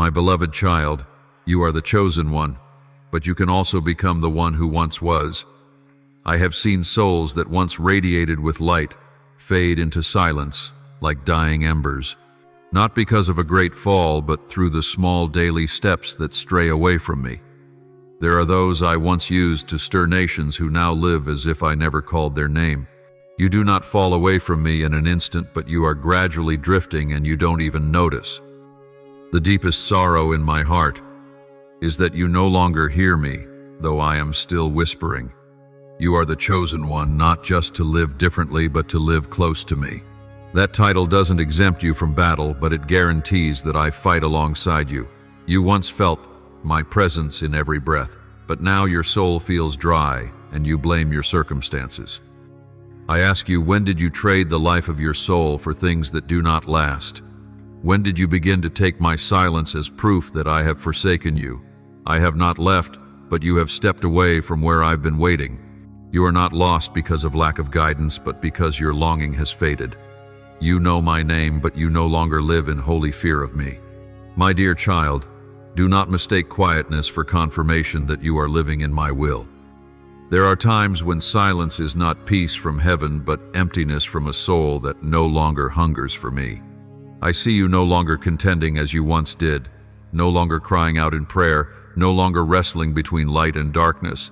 My beloved child, you are the chosen one, but you can also become the one who once was. I have seen souls that once radiated with light fade into silence like dying embers, not because of a great fall, but through the small daily steps that stray away from me. There are those I once used to stir nations who now live as if I never called their name. You do not fall away from me in an instant, but you are gradually drifting and you don't even notice. The deepest sorrow in my heart is that you no longer hear me, though I am still whispering. You are the chosen one, not just to live differently, but to live close to me. That title doesn't exempt you from battle, but it guarantees that I fight alongside you. You once felt my presence in every breath, but now your soul feels dry and you blame your circumstances. I ask you, when did you trade the life of your soul for things that do not last? When did you begin to take my silence as proof that I have forsaken you? I have not left, but you have stepped away from where I've been waiting. You are not lost because of lack of guidance, but because your longing has faded. You know my name, but you no longer live in holy fear of me. My dear child, do not mistake quietness for confirmation that you are living in my will. There are times when silence is not peace from heaven, but emptiness from a soul that no longer hungers for me. I see you no longer contending as you once did, no longer crying out in prayer, no longer wrestling between light and darkness,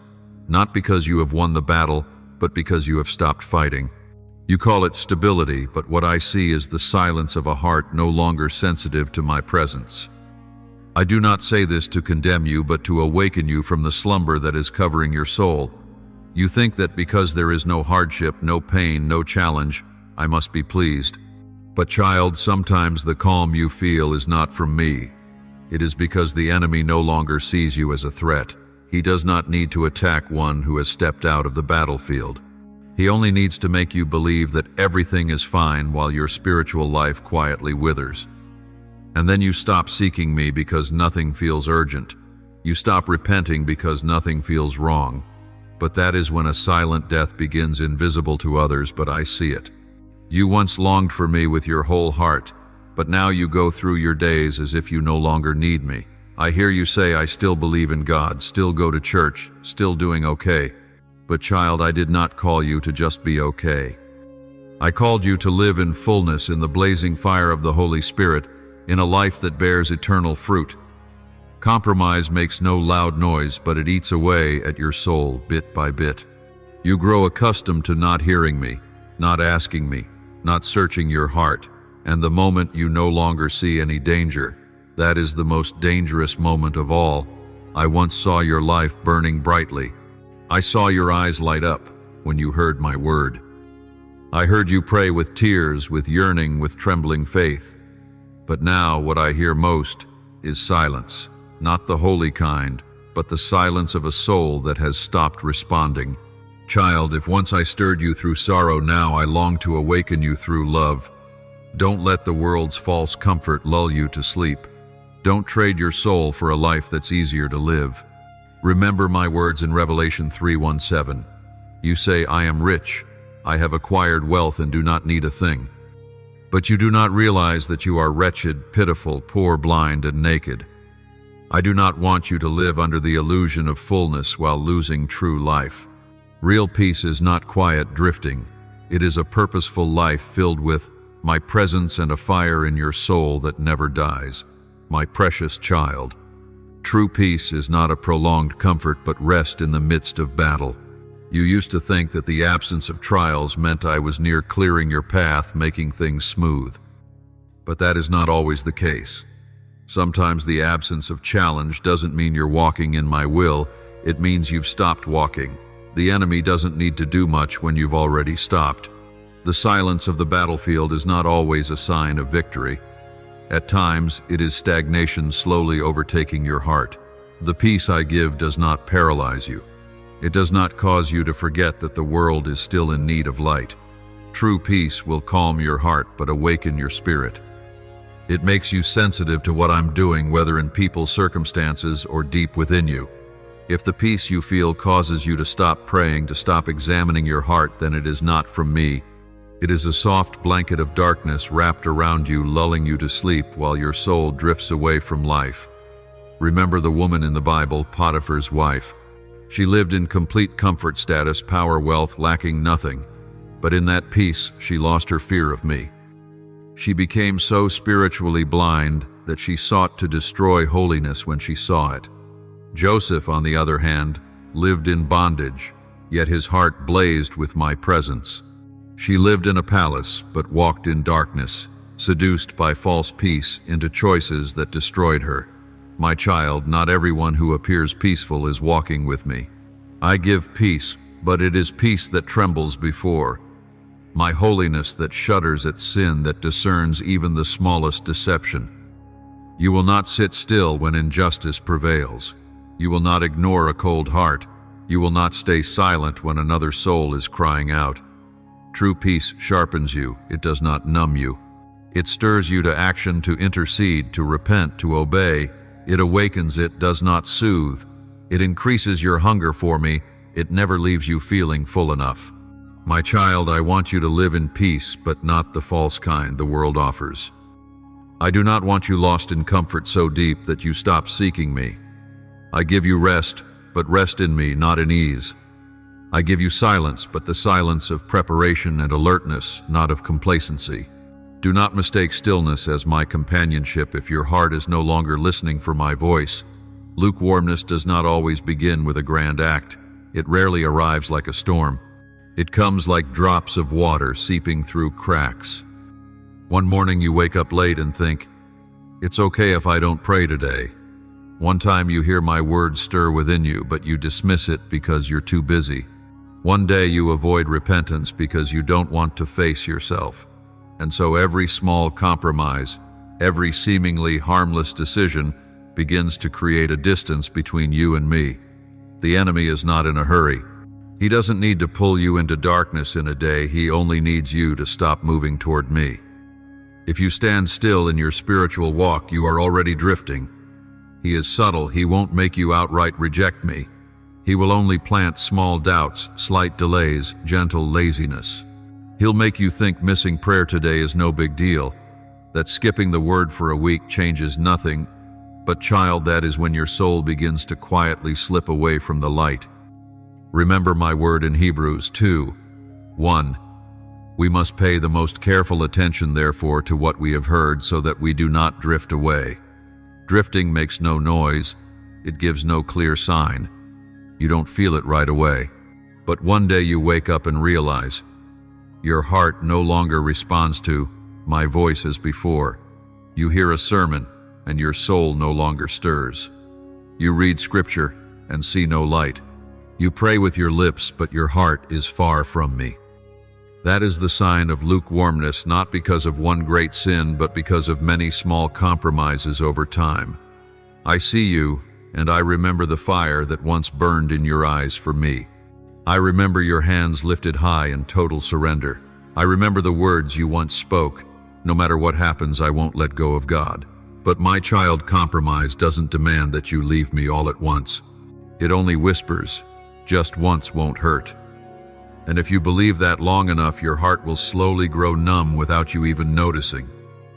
not because you have won the battle, but because you have stopped fighting. You call it stability, but what I see is the silence of a heart no longer sensitive to my presence. I do not say this to condemn you, but to awaken you from the slumber that is covering your soul. You think that because there is no hardship, no pain, no challenge, I must be pleased. But child, sometimes the calm you feel is not from me. It is because the enemy no longer sees you as a threat. He does not need to attack one who has stepped out of the battlefield. He only needs to make you believe that everything is fine while your spiritual life quietly withers. And then you stop seeking me because nothing feels urgent. You stop repenting because nothing feels wrong. But that is when a silent death begins, invisible to others, but I see it. You once longed for me with your whole heart, but now you go through your days as if you no longer need me. I hear you say, I still believe in God, still go to church, still doing okay. But child, I did not call you to just be okay. I called you to live in fullness in the blazing fire of the Holy Spirit, in a life that bears eternal fruit. Compromise makes no loud noise, but it eats away at your soul bit by bit. You grow accustomed to not hearing me, not asking me, not searching your heart, and the moment you no longer see any danger, that is the most dangerous moment of all. I once saw your life burning brightly. I saw your eyes light up when you heard my word. I heard you pray with tears, with yearning, with trembling faith. But now what I hear most is silence, not the holy kind, but the silence of a soul that has stopped responding. Child, if once I stirred you through sorrow, now I long to awaken you through love. Don't let the world's false comfort lull you to sleep. Don't trade your soul for a life that's easier to live. Remember my words in Revelation 3:17. You say, I am rich, I have acquired wealth and do not need a thing. But you do not realize that you are wretched, pitiful, poor, blind, and naked. I do not want you to live under the illusion of fullness while losing true life. Real peace is not quiet drifting. It is a purposeful life filled with my presence and a fire in your soul that never dies. My precious child, true peace is not a prolonged comfort, but rest in the midst of battle. You used to think that the absence of trials meant I was near clearing your path, making things smooth. But that is not always the case. Sometimes the absence of challenge doesn't mean you're walking in my will, it means you've stopped walking. The enemy doesn't need to do much when you've already stopped. The silence of the battlefield is not always a sign of victory. At times, it is stagnation slowly overtaking your heart. The peace I give does not paralyze you. It does not cause you to forget that the world is still in need of light. True peace will calm your heart but awaken your spirit. It makes you sensitive to what I'm doing, whether in people's circumstances or deep within you. If the peace you feel causes you to stop praying, to stop examining your heart, then it is not from me. It is a soft blanket of darkness wrapped around you, lulling you to sleep while your soul drifts away from life. Remember the woman in the Bible, Potiphar's wife. She lived in complete comfort, status, power, wealth, lacking nothing. But in that peace, she lost her fear of me. She became so spiritually blind that she sought to destroy holiness when she saw it. Joseph, on the other hand, lived in bondage, yet his heart blazed with my presence. She lived in a palace, but walked in darkness, seduced by false peace into choices that destroyed her. My child, not everyone who appears peaceful is walking with me. I give peace, but it is peace that trembles before. My holiness that shudders at sin, that discerns even the smallest deception. You will not sit still when injustice prevails. You will not ignore a cold heart. You will not stay silent when another soul is crying out. True peace sharpens you, it does not numb you. It stirs you to action, to intercede, to repent, to obey. It awakens, it does not soothe. It increases your hunger for me, it never leaves you feeling full enough. My child, I want you to live in peace, but not the false kind the world offers. I do not want you lost in comfort so deep that you stop seeking me. I give you rest, but rest in me, not in ease. I give you silence, but the silence of preparation and alertness, not of complacency. Do not mistake stillness as my companionship if your heart is no longer listening for my voice. Lukewarmness does not always begin with a grand act. It rarely arrives like a storm. It comes like drops of water seeping through cracks. One morning you wake up late and think, "It's okay if I don't pray today." One time you hear my words stir within you, but you dismiss it because you're too busy. One day you avoid repentance because you don't want to face yourself. And so every small compromise, every seemingly harmless decision begins to create a distance between you and me. The enemy is not in a hurry. He doesn't need to pull you into darkness in a day. He only needs you to stop moving toward me. If you stand still in your spiritual walk, you are already drifting. He is subtle. He won't make you outright reject me. He will only plant small doubts, slight delays, gentle laziness. He'll make you think missing prayer today is no big deal, that skipping the word for a week changes nothing. But child, that is when your soul begins to quietly slip away from the light. Remember my word in Hebrews 2:1. We must pay the most careful attention, therefore, to what we have heard, so that we do not drift away. Drifting makes no noise. It gives no clear sign. You don't feel it right away. But one day you wake up and realize your heart no longer responds to my voice as before. You hear a sermon and your soul no longer stirs. You read scripture and see no light. You pray with your lips, but your heart is far from me. That is the sign of lukewarmness, not because of one great sin, but because of many small compromises over time. I see you, and I remember the fire that once burned in your eyes for me. I remember your hands lifted high in total surrender. I remember the words you once spoke, "No matter what happens, I won't let go of God." But my child, compromise doesn't demand that you leave me all at once. It only whispers, "Just once won't hurt." And if you believe that long enough, your heart will slowly grow numb without you even noticing.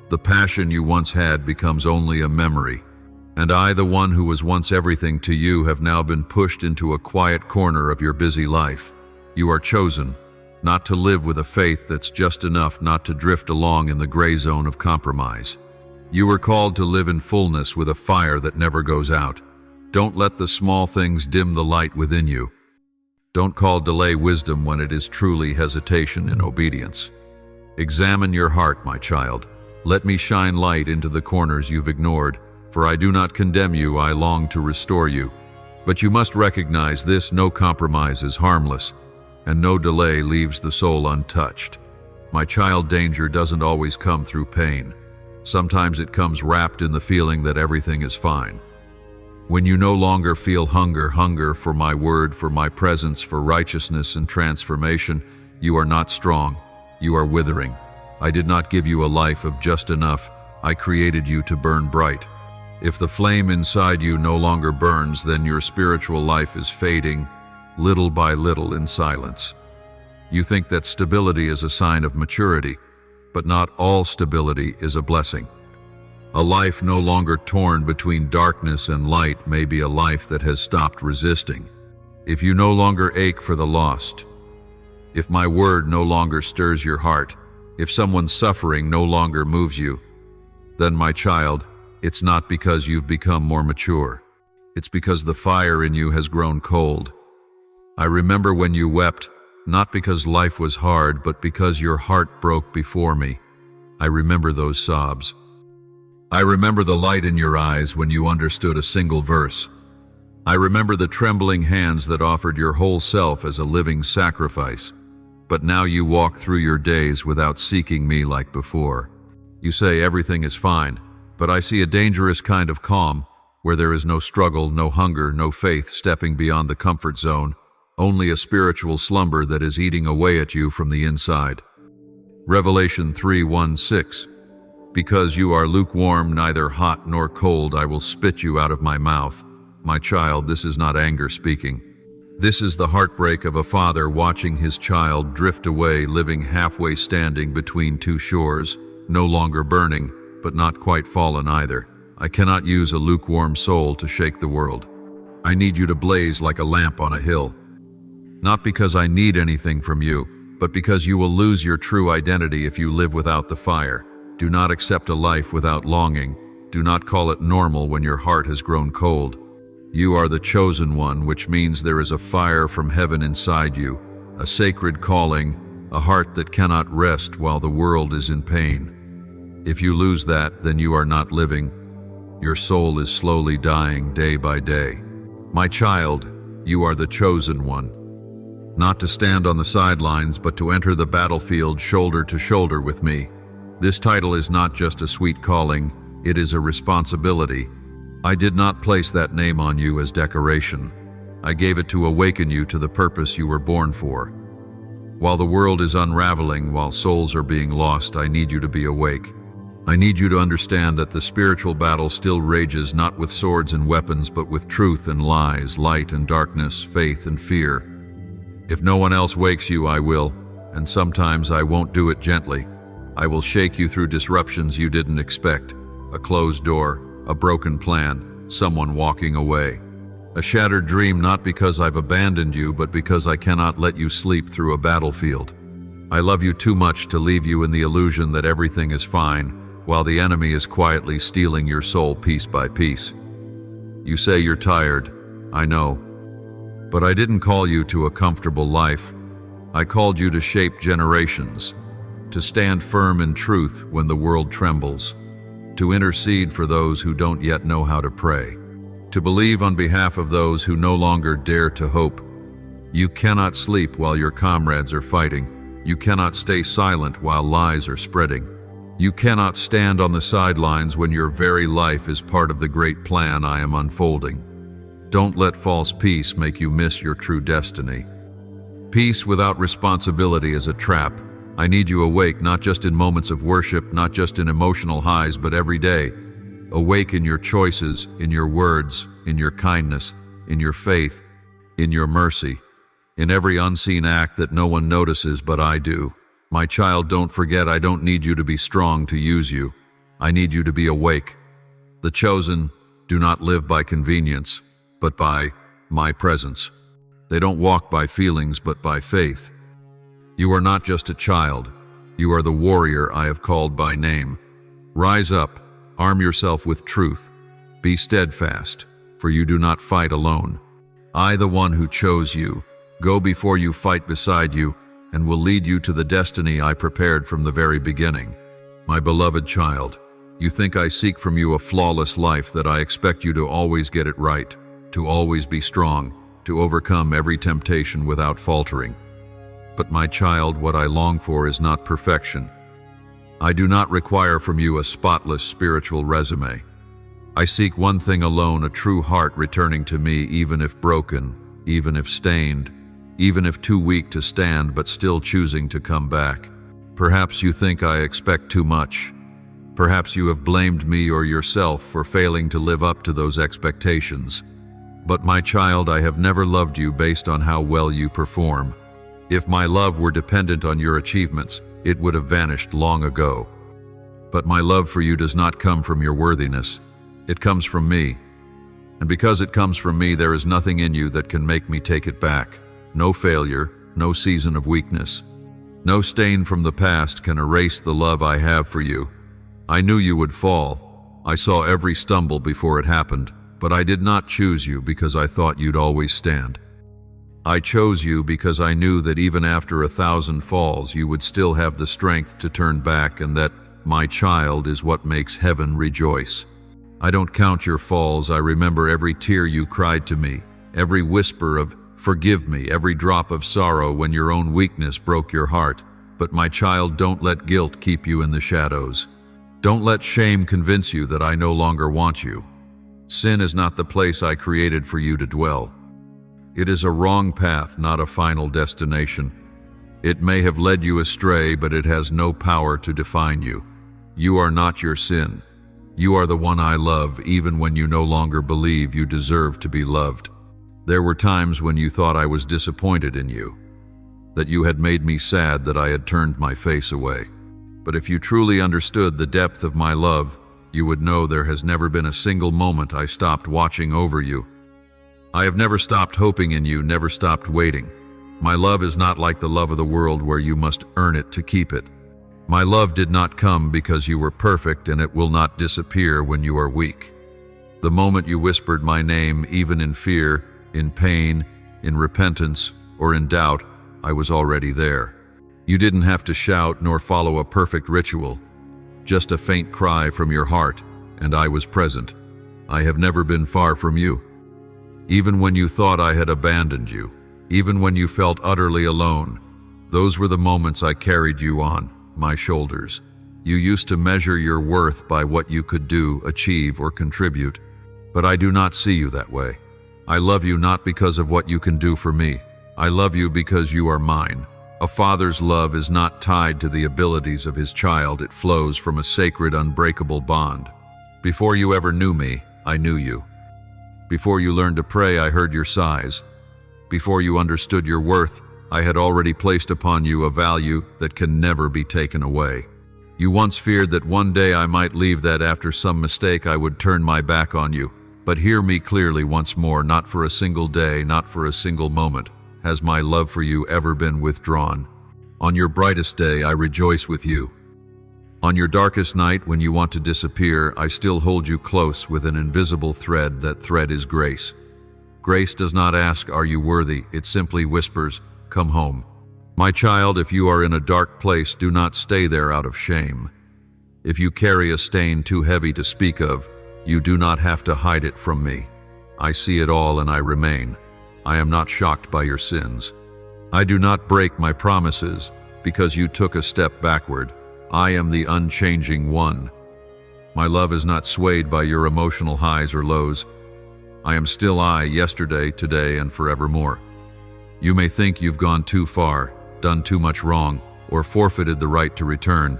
The passion you once had becomes only a memory. And I, the one who was once everything to you, have now been pushed into a quiet corner of your busy life. You are chosen, not to live with a faith that's just enough not to drift along in the gray zone of compromise. You were called to live in fullness with a fire that never goes out. Don't let the small things dim the light within you. Don't call delay wisdom when it is truly hesitation in obedience. Examine your heart, my child. Let me shine light into the corners you've ignored. For I do not condemn you, I long to restore you. But you must recognize this: no compromise is harmless, and no delay leaves the soul untouched. My child, danger doesn't always come through pain. Sometimes it comes wrapped in the feeling that everything is fine. When you no longer feel hunger for my word, for my presence, for righteousness and transformation, you are not strong, you are withering. I did not give you a life of just enough. I created you to burn bright. If the flame inside you no longer burns, then your spiritual life is fading, little by little, in silence. You think that stability is a sign of maturity, but not all stability is a blessing. A life no longer torn between darkness and light may be a life that has stopped resisting. If you no longer ache for the lost, if my word no longer stirs your heart, if someone's suffering no longer moves you, then, my child, it's not because you've become more mature. It's because the fire in you has grown cold. I remember when you wept, not because life was hard, but because your heart broke before me. I remember those sobs. I remember the light in your eyes when you understood a single verse. I remember the trembling hands that offered your whole self as a living sacrifice. But now you walk through your days without seeking me like before. You say everything is fine, but I see a dangerous kind of calm, where there is no struggle, no hunger, no faith stepping beyond the comfort zone, only a spiritual slumber that is eating away at you from the inside. Revelation 3:1-6. Because you are lukewarm, neither hot nor cold, I will spit you out of my mouth. My child, this is not anger speaking. This is the heartbreak of a father watching his child drift away, living halfway standing between two shores, no longer burning, but not quite fallen either. I cannot use a lukewarm soul to shake the world. I need you to blaze like a lamp on a hill. Not because I need anything from you, but because you will lose your true identity if you live without the fire. Do not accept a life without longing. Do not call it normal when your heart has grown cold. You are the chosen one, which means there is a fire from heaven inside you, a sacred calling, a heart that cannot rest while the world is in pain. If you lose that, then you are not living. Your soul is slowly dying day by day. My child, you are the chosen one. Not to stand on the sidelines, but to enter the battlefield shoulder to shoulder with me. This title is not just a sweet calling, it is a responsibility. I did not place that name on you as decoration. I gave it to awaken you to the purpose you were born for. While the world is unraveling, while souls are being lost, I need you to be awake. I need you to understand that the spiritual battle still rages not with swords and weapons, but with truth and lies, light and darkness, faith and fear. If no one else wakes you, I will, and sometimes I won't do it gently. I will shake you through disruptions you didn't expect. A closed door, a broken plan, someone walking away. A shattered dream, not because I've abandoned you, but because I cannot let you sleep through a battlefield. I love you too much to leave you in the illusion that everything is fine, while the enemy is quietly stealing your soul piece by piece. You say you're tired, I know. But I didn't call you to a comfortable life. I called you to shape generations, to stand firm in truth when the world trembles, to intercede for those who don't yet know how to pray, to believe on behalf of those who no longer dare to hope. You cannot sleep while your comrades are fighting. You cannot stay silent while lies are spreading. You cannot stand on the sidelines when your very life is part of the great plan I am unfolding. Don't let false peace make you miss your true destiny. Peace without responsibility is a trap. I need you awake, not just in moments of worship, not just in emotional highs, but every day. Awake in your choices, in your words, in your kindness, in your faith, in your mercy, in every unseen act that no one notices but I do. My child, don't forget, I don't need you to be strong to use you. I need you to be awake. The chosen do not live by convenience, but by my presence. They don't walk by feelings, but by faith. You are not just a child. You are the warrior I have called by name. Rise up, arm yourself with truth. Be steadfast, for you do not fight alone. I, the one who chose you, go before you, fight beside you, and will lead you to the destiny I prepared from the very beginning. My beloved child, you think I seek from you a flawless life, that I expect you to always get it right, to always be strong, to overcome every temptation without faltering. But my child, what I long for is not perfection. I do not require from you a spotless spiritual resume. I seek one thing alone, a true heart returning to me, even if broken, even if stained, even if too weak to stand, but still choosing to come back. Perhaps you think I expect too much. Perhaps you have blamed me or yourself for failing to live up to those expectations. But my child, I have never loved you based on how well you perform. If my love were dependent on your achievements, it would have vanished long ago. But my love for you does not come from your worthiness. It comes from me. And because it comes from me, there is nothing in you that can make me take it back. No failure, no season of weakness. No stain from the past can erase the love I have for you. I knew you would fall. I saw every stumble before it happened, but I did not choose you because I thought you'd always stand. I chose you because I knew that even after 1,000 falls, you would still have the strength to turn back, and that my child is what makes heaven rejoice. I don't count your falls. I remember every tear you cried to me, every whisper of forgive me, every drop of sorrow when your own weakness broke your heart. But my child, don't let guilt keep you in the shadows. Don't let shame convince you that I no longer want you. Sin is not the place I created for you to dwell. It is a wrong path, not a final destination. It may have led you astray, but it has no power to define you. You are not your sin. You are the one I love, even when you no longer believe you deserve to be loved. There were times when you thought I was disappointed in you, that you had made me sad, that I had turned my face away. But if you truly understood the depth of my love, you would know there has never been a single moment I stopped watching over you. I have never stopped hoping in you, never stopped waiting. My love is not like the love of the world where you must earn it to keep it. My love did not come because you were perfect, and it will not disappear when you are weak. The moment you whispered my name, even in fear, in pain, in repentance, or in doubt, I was already there. You didn't have to shout nor follow a perfect ritual. Just a faint cry from your heart, and I was present. I have never been far from you. Even when you thought I had abandoned you, even when you felt utterly alone, those were the moments I carried you on my shoulders. You used to measure your worth by what you could do, achieve, or contribute. But I do not see you that way. I love you not because of what you can do for me. I love you because you are mine. A father's love is not tied to the abilities of his child. It flows from a sacred, unbreakable bond. Before you ever knew me, I knew you. Before you learned to pray, I heard your sighs. Before you understood your worth, I had already placed upon you a value that can never be taken away. You once feared that one day I might leave, that after some mistake I would turn my back on you. But hear me clearly once more, not for a single day, not for a single moment, has my love for you ever been withdrawn. On your brightest day, I rejoice with you. On your darkest night, when you want to disappear, I still hold you close with an invisible thread. That thread is grace. Grace does not ask, are you worthy? It simply whispers, come home. My child, if you are in a dark place, do not stay there out of shame. If you carry a stain too heavy to speak of, you do not have to hide it from me. I see it all and I remain. I am not shocked by your sins. I do not break my promises because you took a step backward. I am the unchanging one. My love is not swayed by your emotional highs or lows. I am still I, yesterday, today, and forevermore. You may think you've gone too far, done too much wrong, or forfeited the right to return.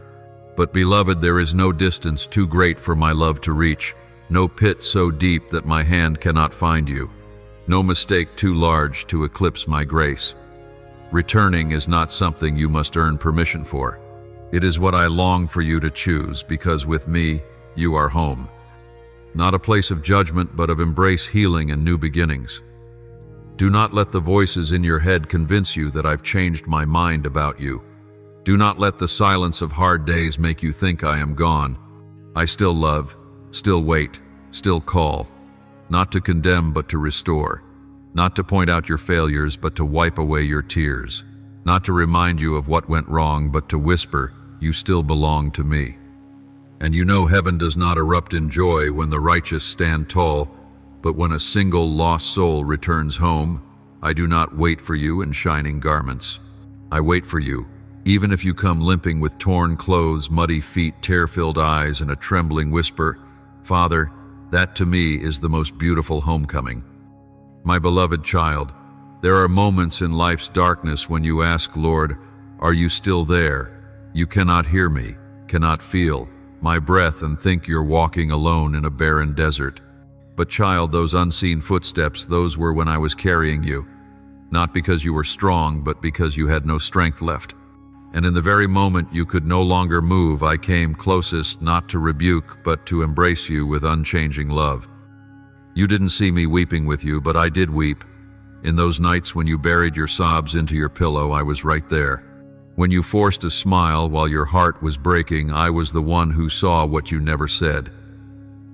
But beloved, there is no distance too great for my love to reach, no pit so deep that my hand cannot find you, no mistake too large to eclipse my grace. Returning is not something you must earn permission for. It is what I long for you to choose, because with me, you are home. Not a place of judgment, but of embrace, healing, and new beginnings. Do not let the voices in your head convince you that I've changed my mind about you. Do not let the silence of hard days make you think I am gone. I still love, still wait, still call. Not to condemn, but to restore. Not to point out your failures, but to wipe away your tears. Not to remind you of what went wrong, but to whisper, you still belong to me. And you know heaven does not erupt in joy when the righteous stand tall, but when a single lost soul returns home. I do not wait for you in shining garments. I wait for you, even if you come limping with torn clothes, muddy feet, tear-filled eyes, and a trembling whisper. Father, that to me is the most beautiful homecoming. My beloved child, there are moments in life's darkness when you ask, Lord, are you still there? You cannot hear me, cannot feel my breath, and think you're walking alone in a barren desert. But child, those unseen footsteps, those were when I was carrying you. not because you were strong, but because you had no strength left. And in the very moment you could no longer move, I came closest, not to rebuke, but to embrace you with unchanging love. You didn't see me weeping with you, but I did weep. In those nights when you buried your sobs into your pillow, I was right there. When you forced a smile while your heart was breaking, I was the one who saw what you never said.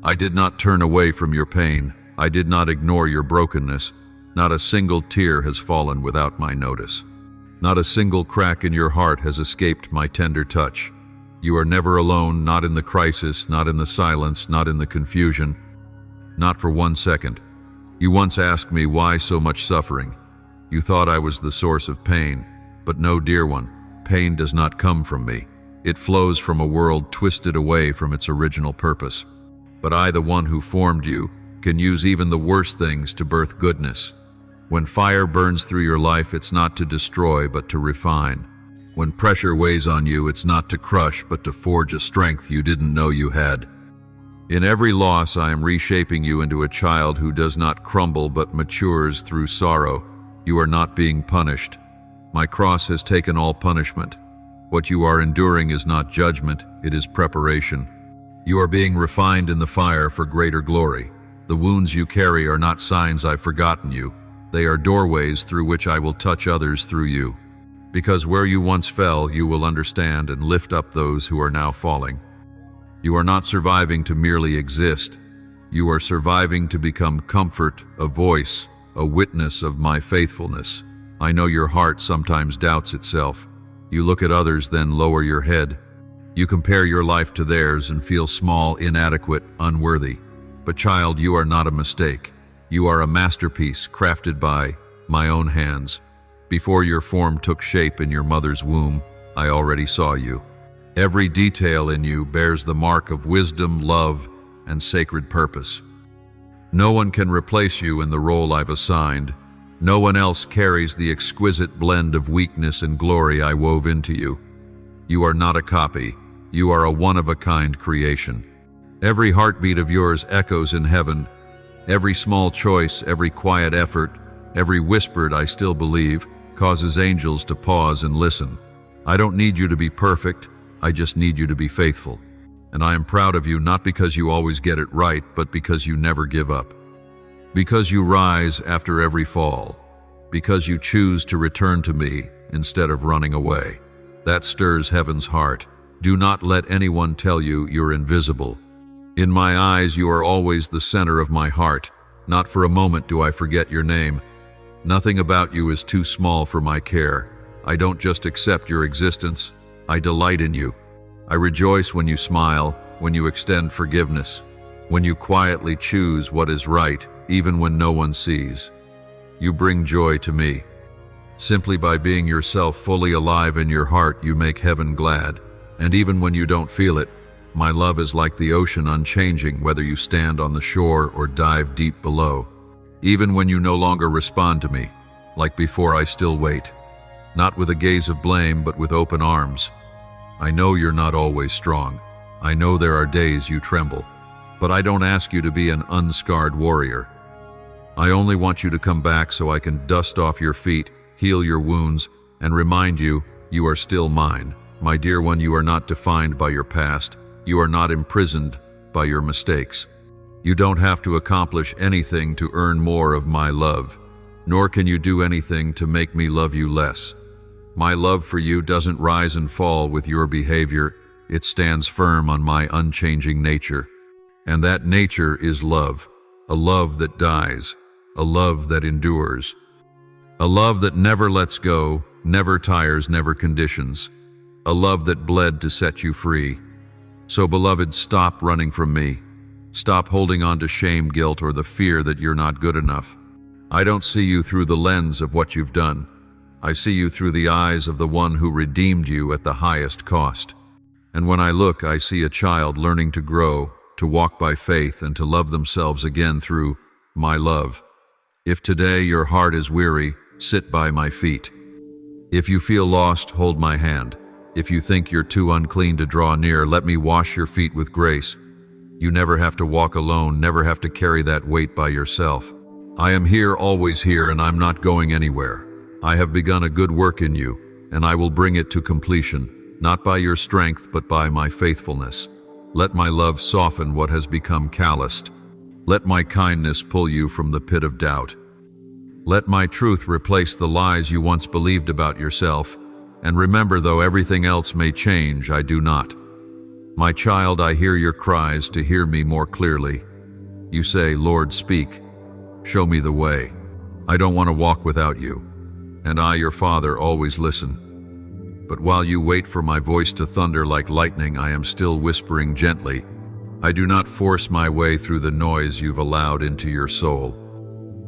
I did not turn away from your pain. I did not ignore your brokenness. Not a single tear has fallen without my notice. Not a single crack in your heart has escaped my tender touch. You are never alone, not in the crisis, not in the silence, not in the confusion. Not for 1 second. You once asked me why so much suffering. You thought I was the source of pain. But no, dear one, pain does not come from me. It flows from a world twisted away from its original purpose. But I, the one who formed you, can use even the worst things to birth goodness. When fire burns through your life, it's not to destroy, but to refine. When pressure weighs on you, it's not to crush, but to forge a strength you didn't know you had. In every loss, I am reshaping you into a child who does not crumble, but matures through sorrow. You are not being punished. My cross has taken all punishment. What you are enduring is not judgment, it is preparation. You are being refined in the fire for greater glory. The wounds you carry are not signs I've forgotten you. They are doorways through which I will touch others through you. Because where you once fell, you will understand and lift up those who are now falling. You are not surviving to merely exist. You are surviving to become comfort, a voice, a witness of my faithfulness. I know your heart sometimes doubts itself. You look at others, then lower your head. You compare your life to theirs and feel small, inadequate, unworthy. But child, you are not a mistake. You are a masterpiece crafted by my own hands. Before your form took shape in your mother's womb, I already saw you. Every detail in you bears the mark of wisdom, love, and sacred purpose. No one can replace you in the role I've assigned. No one else carries the exquisite blend of weakness and glory I wove into you. You are not a copy. You are a one-of-a-kind creation. Every heartbeat of yours echoes in heaven. Every small choice, every quiet effort, every whispered "I still believe" causes angels to pause and listen. I don't need you to be perfect. I just need you to be faithful. And I am proud of you, not because you always get it right, but because you never give up. Because you rise after every fall. Because you choose to return to me instead of running away. That stirs heaven's heart. Do not let anyone tell you you're invisible. In my eyes, you are always the center of my heart. Not for a moment do I forget your name. Nothing about you is too small for my care. I don't just accept your existence. I delight in you. I rejoice when you smile, when you extend forgiveness, when you quietly choose what is right, even when no one sees. You bring joy to me. Simply by being yourself, fully alive in your heart, you make heaven glad. And even when you don't feel it, my love is like the ocean, unchanging, whether you stand on the shore or dive deep below. Even when you no longer respond to me, like before, I still wait. Not with a gaze of blame, but with open arms. I know you're not always strong. I know there are days you tremble. But I don't ask you to be an unscarred warrior. I only want you to come back so I can dust off your feet, heal your wounds, and remind you, you are still mine. My dear one, you are not defined by your past. You are not imprisoned by your mistakes. You don't have to accomplish anything to earn more of my love, nor can you do anything to make me love you less. My love for you doesn't rise and fall with your behavior. It stands firm on my unchanging nature. And that nature is love, a love that dies, a love that endures, a love that never lets go, never tires, never conditions, a love that bled to set you free. So, beloved, stop running from me. Stop holding on to shame, guilt, or the fear that you're not good enough. I don't see you through the lens of what you've done. I see you through the eyes of the one who redeemed you at the highest cost. And when I look, I see a child learning to grow, to walk by faith, and to love themselves again through my love. If today your heart is weary, sit by my feet. If you feel lost, hold my hand. If you think you're too unclean to draw near, let me wash your feet with grace. You never have to walk alone, never have to carry that weight by yourself. I am here, always here, and I'm not going anywhere. I have begun a good work in you, and I will bring it to completion, not by your strength, but by my faithfulness. Let my love soften what has become calloused. Let my kindness pull you from the pit of doubt. Let my truth replace the lies you once believed about yourself. And remember, though everything else may change, I do not. My child, I hear your cries to hear me more clearly. You say, Lord, speak. Show me the way. I don't want to walk without you. And I, your Father, always listen. But while you wait for my voice to thunder like lightning, I am still whispering gently. I do not force my way through the noise you've allowed into your soul.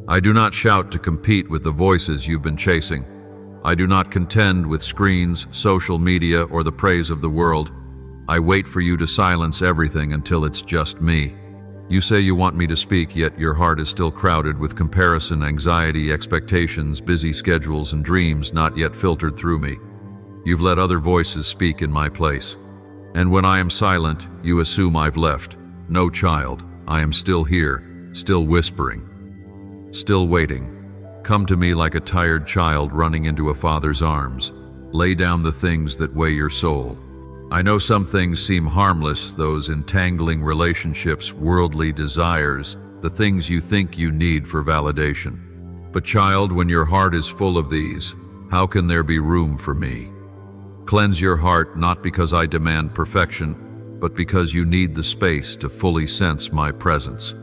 I do not shout to compete with the voices you've been chasing. I do not contend with screens, social media, or the praise of the world. I wait for you to silence everything until it's just me. You say you want me to speak, yet your heart is still crowded with comparison, anxiety, expectations, busy schedules, and dreams not yet filtered through me. You've let other voices speak in my place. And when I am silent, you assume I've left. No, child, I am still here, still whispering, still waiting. Come to me like a tired child running into a father's arms. Lay down the things that weigh your soul. I know some things seem harmless, those entangling relationships, worldly desires, the things you think you need for validation. But child, when your heart is full of these, how can there be room for me? Cleanse your heart, not because I demand perfection, but because you need the space to fully sense my presence.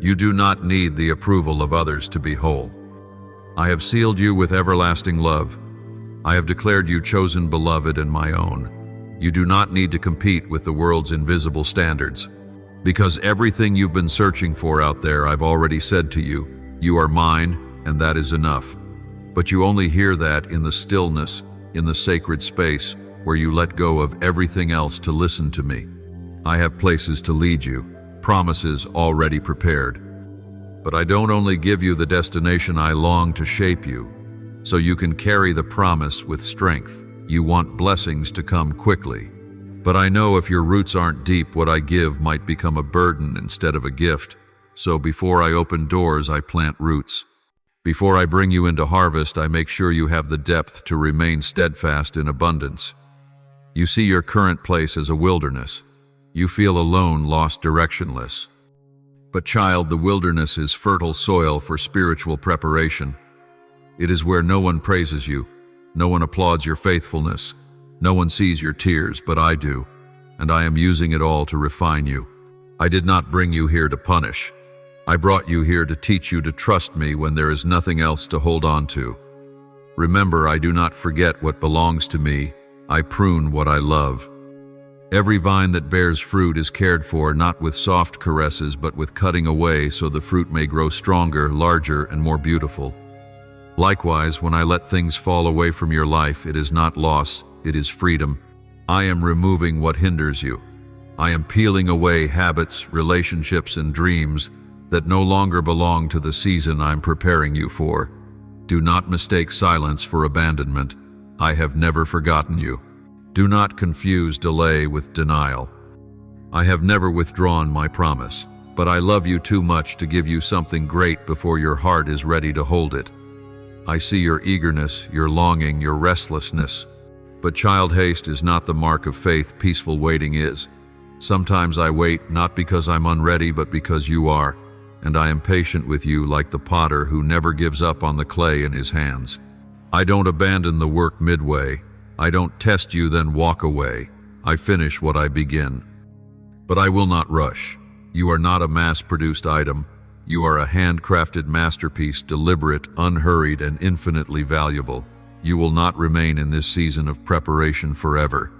You do not need the approval of others to be whole. I have sealed you with everlasting love. I have declared you chosen, beloved, and my own. You do not need to compete with the world's invisible standards. Because everything you've been searching for out there, I've already said to you, you are mine, and that is enough. But you only hear that in the stillness, in the sacred space where you let go of everything else to listen to me. I have places to lead you, promises already prepared. But I don't only give you the destination, I long to shape you, so you can carry the promise with strength. You want blessings to come quickly. But I know if your roots aren't deep, what I give might become a burden instead of a gift. So before I open doors, I plant roots. Before I bring you into harvest, I make sure you have the depth to remain steadfast in abundance. You see your current place as a wilderness. You feel alone, lost, directionless. But child, the wilderness is fertile soil for spiritual preparation. It is where no one praises you, no one applauds your faithfulness, no one sees your tears, but I do, and I am using it all to refine you. I did not bring you here to punish. I brought you here to teach you to trust me when there is nothing else to hold on to. Remember, I do not forget what belongs to me. I prune what I love. Every vine that bears fruit is cared for, not with soft caresses, but with cutting away so the fruit may grow stronger, larger, and more beautiful. Likewise, when I let things fall away from your life, it is not loss, it is freedom. I am removing what hinders you. I am peeling away habits, relationships, and dreams that no longer belong to the season I'm preparing you for. Do not mistake silence for abandonment. I have never forgotten you. Do not confuse delay with denial. I have never withdrawn my promise, but I love you too much to give you something great before your heart is ready to hold it. I see your eagerness, your longing, your restlessness. But child, haste is not the mark of faith, peaceful waiting is. Sometimes I wait, not because I'm unready, but because you are. And I am patient with you like the potter who never gives up on the clay in his hands. I don't abandon the work midway. I don't test you then walk away. I finish what I begin. But I will not rush. You are not a mass-produced item. You are a handcrafted masterpiece, deliberate, unhurried, and infinitely valuable. You will not remain in this season of preparation forever.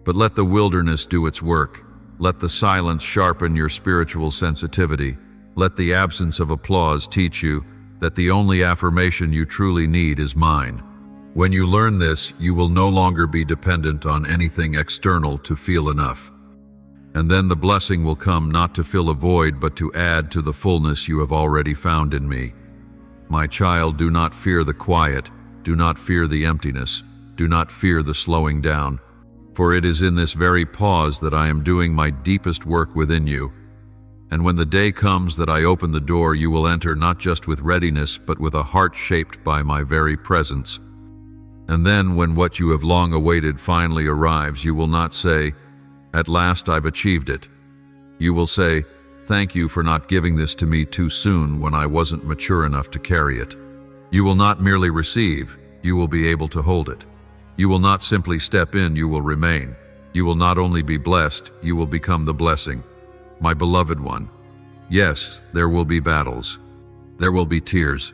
But let the wilderness do its work. Let the silence sharpen your spiritual sensitivity. Let the absence of applause teach you that the only affirmation you truly need is mine. When you learn this, you will no longer be dependent on anything external to feel enough. And then the blessing will come not to fill a void, but to add to the fullness you have already found in me. My child, do not fear the quiet. Do not fear the emptiness. Do not fear the slowing down. For it is in this very pause that I am doing my deepest work within you. And when the day comes that I open the door, you will enter not just with readiness, but with a heart shaped by my very presence. And then, when what you have long awaited finally arrives, you will not say, "At last I've achieved it." You will say, "Thank you for not giving this to me too soon when I wasn't mature enough to carry it." You will not merely receive, you will be able to hold it. You will not simply step in, you will remain. You will not only be blessed, you will become the blessing. My beloved one, yes, there will be battles. There will be tears.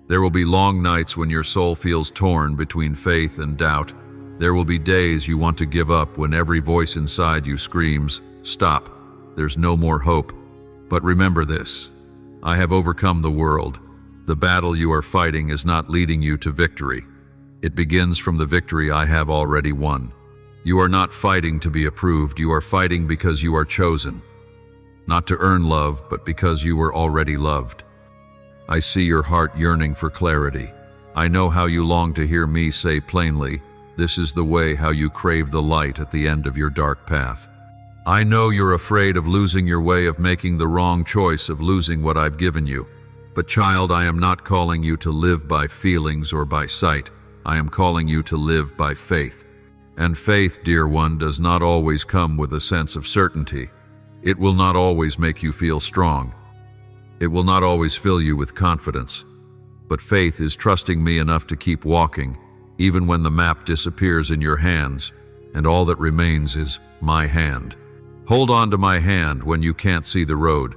There will be long nights when your soul feels torn between faith and doubt. There will be days you want to give up when every voice inside you screams, "Stop, there's no more hope." But remember this, I have overcome the world. The battle you are fighting is not leading you to victory. It begins from the victory I have already won. You are not fighting to be approved, you are fighting because you are chosen. Not to earn love, but because you were already loved. I see your heart yearning for clarity. I know how you long to hear me say plainly, this is the way how you crave the light at the end of your dark path. I know you're afraid of losing your way, of making the wrong choice, of losing what I've given you. But child, I am not calling you to live by feelings or by sight. I am calling you to live by faith. And faith, dear one, does not always come with a sense of certainty. It will not always make you feel strong. It will not always fill you with confidence. But faith is trusting me enough to keep walking, even when the map disappears in your hands, and all that remains is my hand. Hold on to my hand when you can't see the road.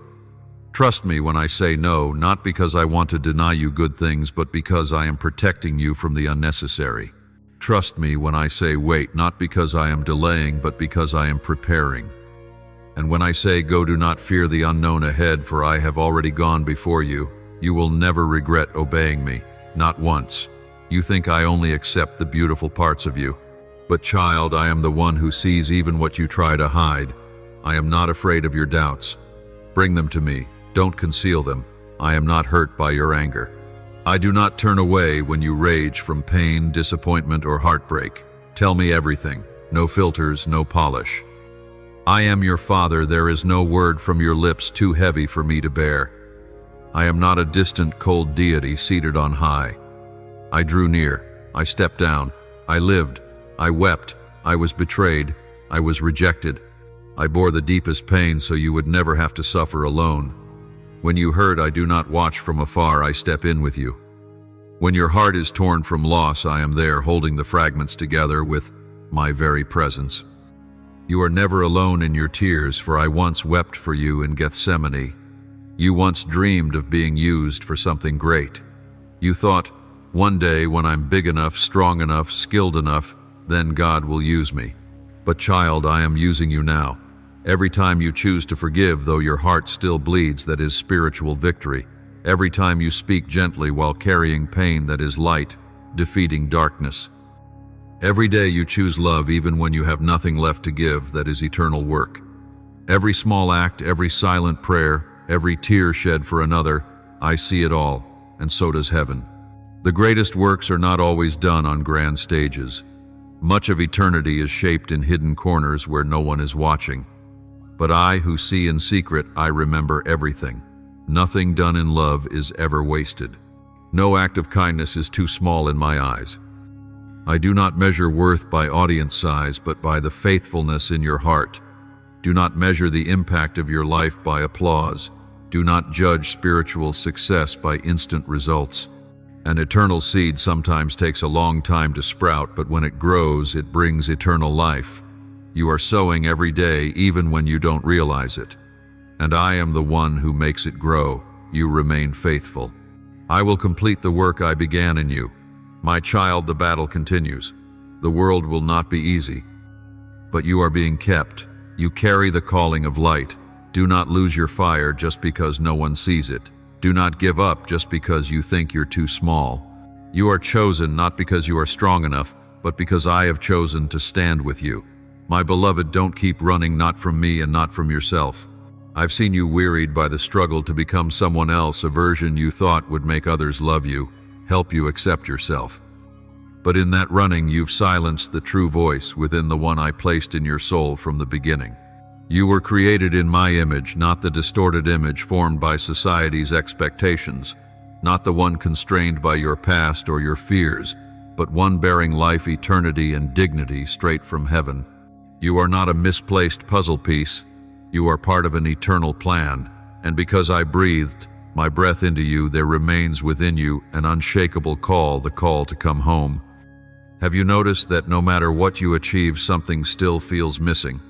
Trust me when I say no, not because I want to deny you good things, but because I am protecting you from the unnecessary. Trust me when I say wait, not because I am delaying, but because I am preparing. And when I say go, do not fear the unknown ahead, for I have already gone before you. You will never regret obeying me, not once. You think I only accept the beautiful parts of you. But child, I am the one who sees even what you try to hide. I am not afraid of your doubts. Bring them to me. Don't conceal them. I am not hurt by your anger. I do not turn away when you rage from pain, disappointment, or heartbreak. Tell me everything. No filters, no polish. I am your Father. There is no word from your lips too heavy for me to bear. I am not a distant, cold deity seated on high. I drew near. I stepped down. I lived. I wept. I was betrayed. I was rejected. I bore the deepest pain so you would never have to suffer alone. When you hurt, I do not watch from afar, I step in with you. When your heart is torn from loss, I am there holding the fragments together with my very presence. You are never alone in your tears, for I once wept for you in Gethsemane. You once dreamed of being used for something great. You thought, one day when I'm big enough, strong enough, skilled enough, then God will use me. But child, I am using you now. Every time you choose to forgive, though your heart still bleeds, that is spiritual victory. Every time you speak gently while carrying pain, that is light, defeating darkness. Every day you choose love even when you have nothing left to give, that is eternal work. Every small act, every silent prayer, every tear shed for another, I see it all, and so does heaven. The greatest works are not always done on grand stages. Much of eternity is shaped in hidden corners where no one is watching. But I, who see in secret, I remember everything. Nothing done in love is ever wasted. No act of kindness is too small in my eyes. I do not measure worth by audience size, but by the faithfulness in your heart. Do not measure the impact of your life by applause. Do not judge spiritual success by instant results. An eternal seed sometimes takes a long time to sprout, but when it grows, it brings eternal life. You are sowing every day, even when you don't realize it. And I am the one who makes it grow. You remain faithful. I will complete the work I began in you. My child, the battle continues. The world will not be easy. But you are being kept. You carry the calling of light. Do not lose your fire just because no one sees it. Do not give up just because you think you're too small. You are chosen not because you are strong enough, but because I have chosen to stand with you. My beloved, don't keep running, not from me and not from yourself. I've seen you wearied by the struggle to become someone else, a version you thought would make others love you, help you accept yourself. But in that running, you've silenced the true voice within the one I placed in your soul from the beginning. You were created in my image, not the distorted image formed by society's expectations, not the one constrained by your past or your fears, but one bearing life, eternity, and dignity straight from heaven. You are not a misplaced puzzle piece. You are part of an eternal plan, and because I breathed my breath into you, there remains within you an unshakable call, the call to come home. Have you noticed that no matter what you achieve, something still feels missing?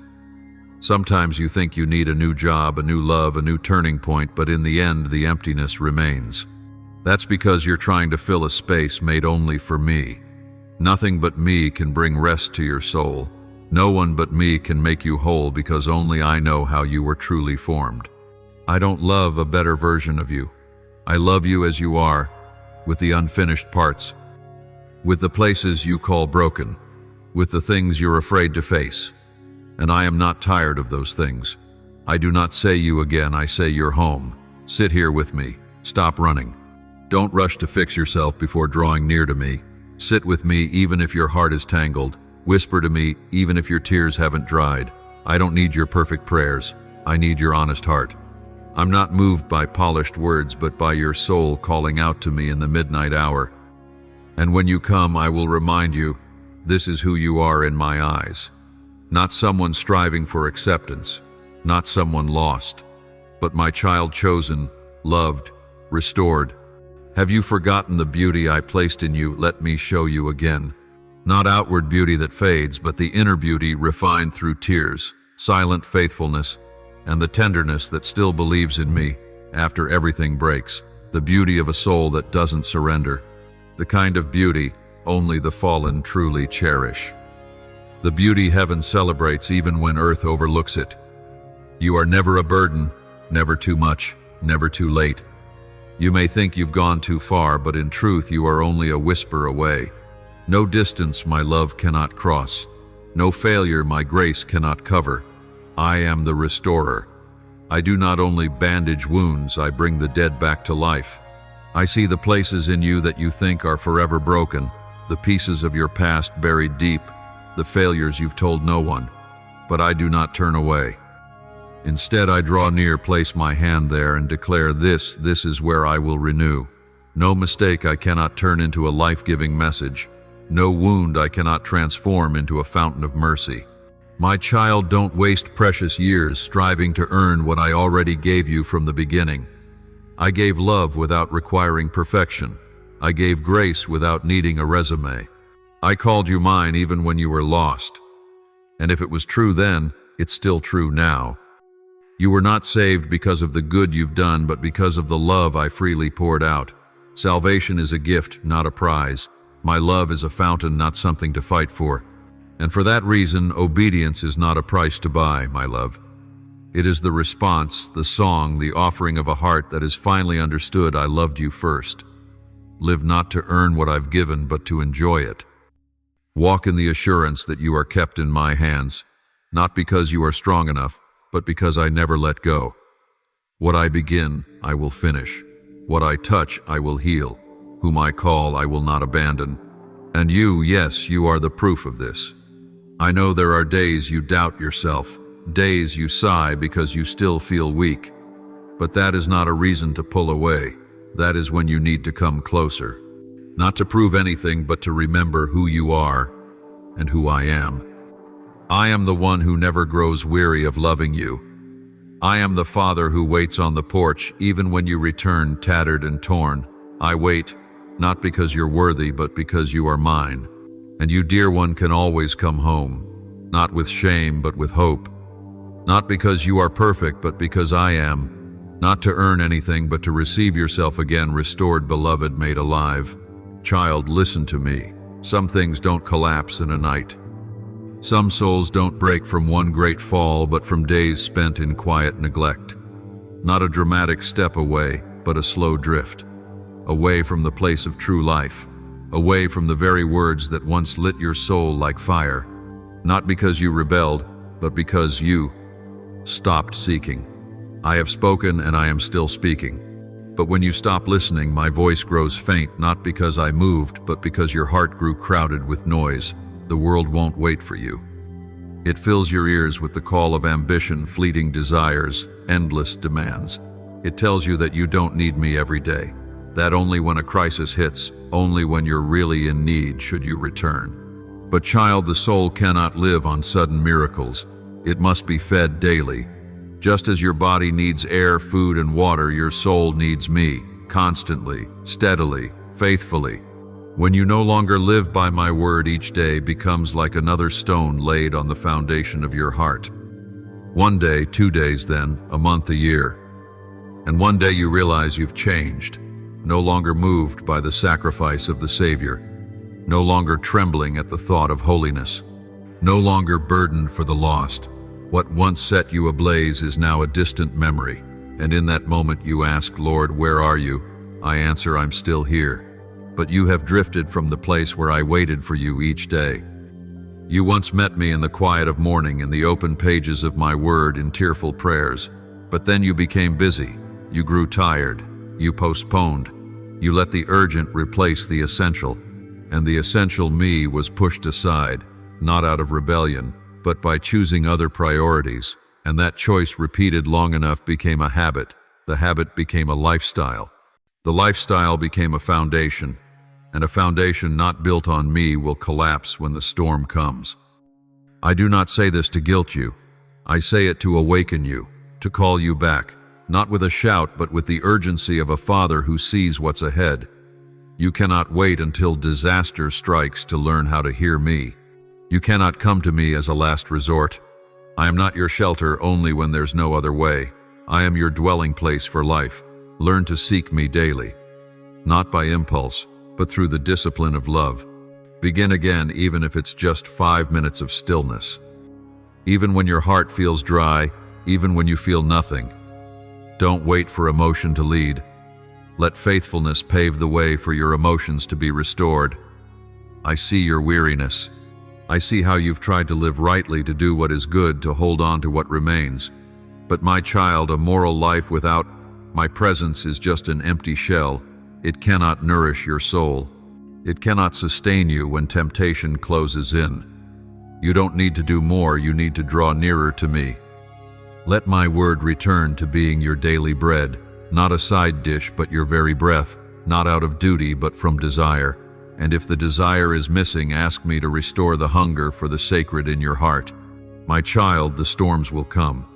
Sometimes you think you need a new job, a new love, a new turning point, but in the end, the emptiness remains. That's because you're trying to fill a space made only for me. Nothing but me can bring rest to your soul. No one but me can make you whole, because only I know how you were truly formed. I don't love a better version of you. I love you as you are, with the unfinished parts, with the places you call broken, with the things you're afraid to face. And I am not tired of those things. I do not say you again, I say you're home. Sit here with me. Stop running. Don't rush to fix yourself before drawing near to me. Sit with me even if your heart is tangled. Whisper to me even if your tears haven't dried. I don't need your perfect prayers. I need your honest heart. I'm not moved by polished words, but by your soul calling out to me in the midnight hour. And when you come, I will remind you, this is who you are in my eyes. Not someone striving for acceptance, not someone lost, but my child chosen, loved, restored. Have you forgotten the beauty I placed in you? Let me show you again. Not outward beauty that fades, but the inner beauty refined through tears, silent faithfulness, and the tenderness that still believes in me after everything breaks. The beauty of a soul that doesn't surrender. The kind of beauty only the fallen truly cherish. The beauty heaven celebrates even when earth overlooks it. You are never a burden, never too much, never too late. You may think you've gone too far, but in truth you are only a whisper away. No distance my love cannot cross. No failure my grace cannot cover. I am the restorer. I do not only bandage wounds, I bring the dead back to life. I see the places in you that you think are forever broken, the pieces of your past buried deep, the failures you've told no one. But I do not turn away. Instead, I draw near, place my hand there, and declare this is where I will renew. No mistake I cannot turn into a life-giving message. No wound I cannot transform into a fountain of mercy. My child, don't waste precious years striving to earn what I already gave you from the beginning. I gave love without requiring perfection. I gave grace without needing a resume. I called you mine even when you were lost. And if it was true then, it's still true now. You were not saved because of the good you've done, but because of the love I freely poured out. Salvation is a gift, not a prize. My love is a fountain, not something to fight for. And for that reason, obedience is not a price to buy, my love. It is the response, the song, the offering of a heart that has finally understood I loved you first. Live not to earn what I've given, but to enjoy it. Walk in the assurance that you are kept in my hands, not because you are strong enough, but because I never let go. What I begin, I will finish. What I touch, I will heal. Whom I call, I will not abandon. And you, yes, you are the proof of this. I know there are days you doubt yourself, days you sigh because you still feel weak. But that is not a reason to pull away. That is when you need to come closer. Not to prove anything, but to remember who you are and who I am. I am the one who never grows weary of loving you. I am the father who waits on the porch even when you return tattered and torn. I wait, not because you're worthy, but because you are mine. And you, dear one, can always come home, not with shame, but with hope. Not because you are perfect, but because I am. Not to earn anything, but to receive yourself again, restored, beloved, made alive. Child, listen to me. Some things don't collapse in a night. Some souls don't break from one great fall, but from days spent in quiet neglect. Not a dramatic step away, but a slow drift. Away from the place of true life. Away from the very words that once lit your soul like fire. Not because you rebelled, but because you stopped seeking. I have spoken and I am still speaking. But when you stop listening, my voice grows faint, not because I moved, but because your heart grew crowded with noise. The world won't wait for you. It fills your ears with the call of ambition, fleeting desires, endless demands. It tells you that you don't need me every day, that only when a crisis hits, only when you're really in need should you return. But child, the soul cannot live on sudden miracles. It must be fed daily. Just as your body needs air, food, and water, your soul needs me, constantly, steadily, faithfully. When you no longer live by my word, each day becomes like another stone laid on the foundation of your heart. One day, 2 days, then a month, a year. And one day you realize you've changed, no longer moved by the sacrifice of the Savior, no longer trembling at the thought of holiness, no longer burdened for the lost. What once set you ablaze is now a distant memory, and in that moment you ask, Lord, where are you? I answer, I'm still here. But you have drifted from the place where I waited for you each day. You once met me in the quiet of morning, in the open pages of my word, in tearful prayers. But then you became busy. You grew tired. You postponed. You let the urgent replace the essential. And the essential me was pushed aside, not out of rebellion, but by choosing other priorities. And that choice, repeated long enough, became a habit. The habit became a lifestyle. The lifestyle became a foundation. And a foundation not built on me will collapse when the storm comes. I do not say this to guilt you. I say it to awaken you, to call you back, not with a shout, but with the urgency of a father who sees what's ahead. You cannot wait until disaster strikes to learn how to hear me. You cannot come to me as a last resort. I am not your shelter only when there's no other way. I am your dwelling place for life. Learn to seek me daily, not by impulse, but through the discipline of love. Begin again, even if it's just 5 minutes of stillness. Even when your heart feels dry, even when you feel nothing. Don't wait for emotion to lead. Let faithfulness pave the way for your emotions to be restored. I see your weariness. I see how you've tried to live rightly, to do what is good, to hold on to what remains. But my child, a moral life without my presence is just an empty shell. It cannot nourish your soul. It cannot sustain you when temptation closes in. You don't need to do more, you need to draw nearer to me. Let my word return to being your daily bread, not a side dish but your very breath, not out of duty but from desire. And if the desire is missing, ask me to restore the hunger for the sacred in your heart. My child, the storms will come,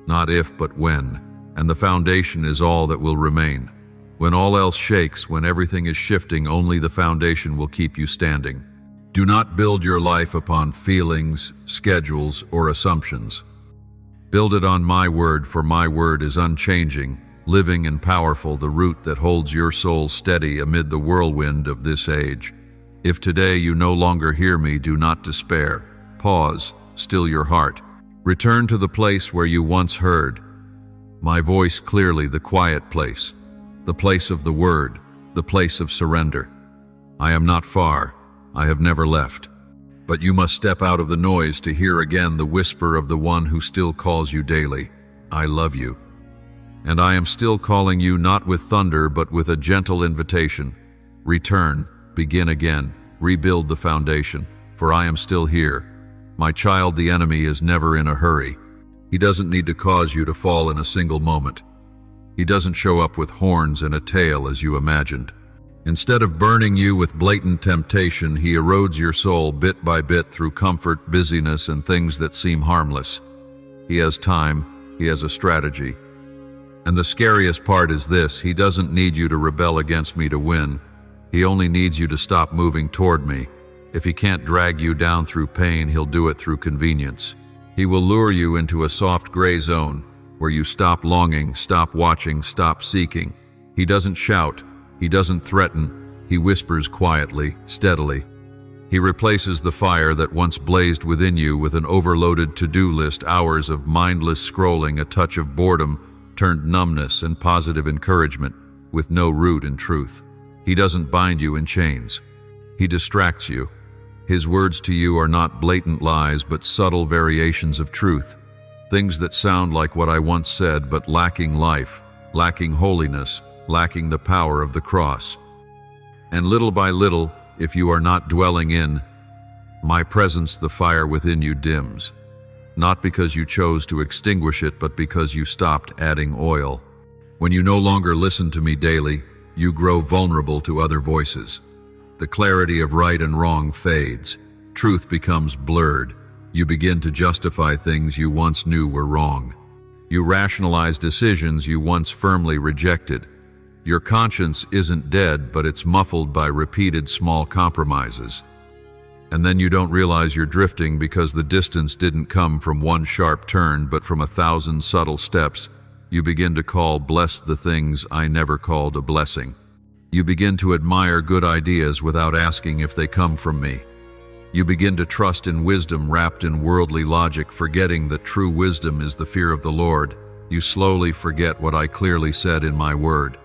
not if but when, and the foundation is all that will remain. When all else shakes, when everything is shifting, only the foundation will keep you standing. Do not build your life upon feelings, schedules, or assumptions. Build it on my word, for my word is unchanging, living and powerful, the root that holds your soul steady amid the whirlwind of this age. If today you no longer hear me, do not despair. Pause, still your heart. Return to the place where you once heard my voice clearly, the quiet place. The place of the word, the place of surrender. I am not far, I have never left. But you must step out of the noise to hear again the whisper of the one who still calls you daily. I love you. And I am still calling you, not with thunder, but with a gentle invitation. Return, begin again, rebuild the foundation, for I am still here. My child, the enemy is never in a hurry. He doesn't need to cause you to fall in a single moment. He doesn't show up with horns and a tail as you imagined. Instead of burning you with blatant temptation, he erodes your soul bit by bit through comfort, busyness, and things that seem harmless. He has time, he has a strategy. And the scariest part is this: he doesn't need you to rebel against me to win. He only needs you to stop moving toward me. If he can't drag you down through pain, he'll do it through convenience. He will lure you into a soft gray zone, where you stop longing, stop watching, stop seeking. He doesn't shout, he doesn't threaten, he whispers quietly, steadily. He replaces the fire that once blazed within you with an overloaded to-do list, hours of mindless scrolling, a touch of boredom turned numbness, and positive encouragement with no root in truth. He doesn't bind you in chains. He distracts you. His words to you are not blatant lies, but subtle variations of truth. Things that sound like what I once said, but lacking life, lacking holiness, lacking the power of the cross. And little by little, if you are not dwelling in my presence, the fire within you dims. not because you chose to extinguish it, but because you stopped adding oil. When you no longer listen to me daily, you grow vulnerable to other voices. The clarity of right and wrong fades. Truth becomes blurred. You begin to justify things you once knew were wrong. You rationalize decisions you once firmly rejected. Your conscience isn't dead, but it's muffled by repeated small compromises. And then you don't realize you're drifting because the distance didn't come from one sharp turn, but from 1,000 subtle steps. You begin to call blessed the things I never called a blessing. You begin to admire good ideas without asking if they come from me. You begin to trust in wisdom wrapped in worldly logic, forgetting that true wisdom is the fear of the Lord. You slowly forget what I clearly said in my word.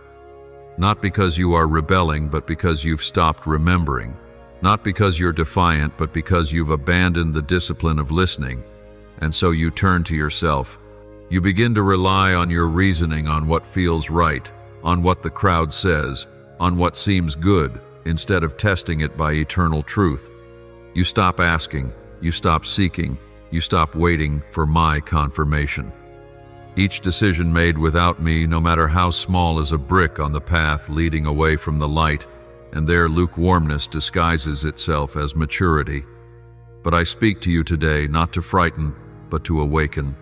Not because you are rebelling, but because you've stopped remembering. Not because you're defiant, but because you've abandoned the discipline of listening. And so you turn to yourself. You begin to rely on your reasoning, on what feels right, on what the crowd says, on what seems good, instead of testing it by eternal truth. You stop asking, you stop seeking, you stop waiting for my confirmation. Each decision made without me, no matter how small, is a brick on the path leading away from the light, and their lukewarmness disguises itself as maturity. But I speak to you today not to frighten, but to awaken.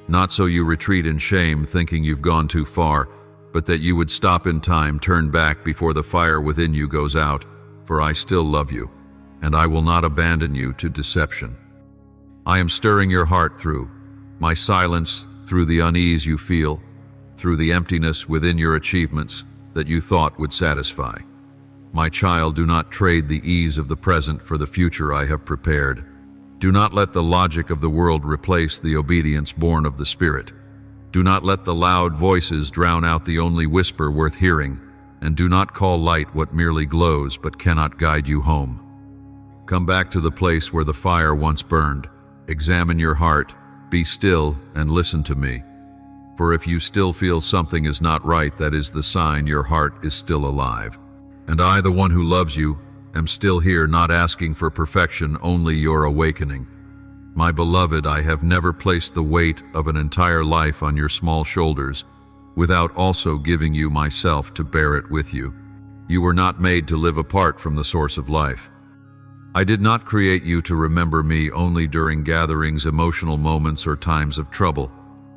Not so you retreat in shame, thinking you've gone too far, but that you would stop in time, turn back before the fire within you goes out, for I still love you, and I will not abandon you to deception. I am stirring your heart through my silence, through the unease you feel, through the emptiness within your achievements that you thought would satisfy. My child, do not trade the ease of the present for the future I have prepared. Do not let the logic of the world replace the obedience born of the Spirit. Do not let the loud voices drown out the only whisper worth hearing, and do not call light what merely glows but cannot guide you home. Come back to the place where the fire once burned. Examine your heart, be still, and listen to me. For if you still feel something is not right, that is the sign your heart is still alive. And I, the one who loves you, am still here, not asking for perfection, only your awakening. My beloved, I have never placed the weight of an entire life on your small shoulders without also giving you myself to bear it with you. You were not made to live apart from the source of life. I did not create you to remember me only during gatherings, emotional moments, or times of trouble.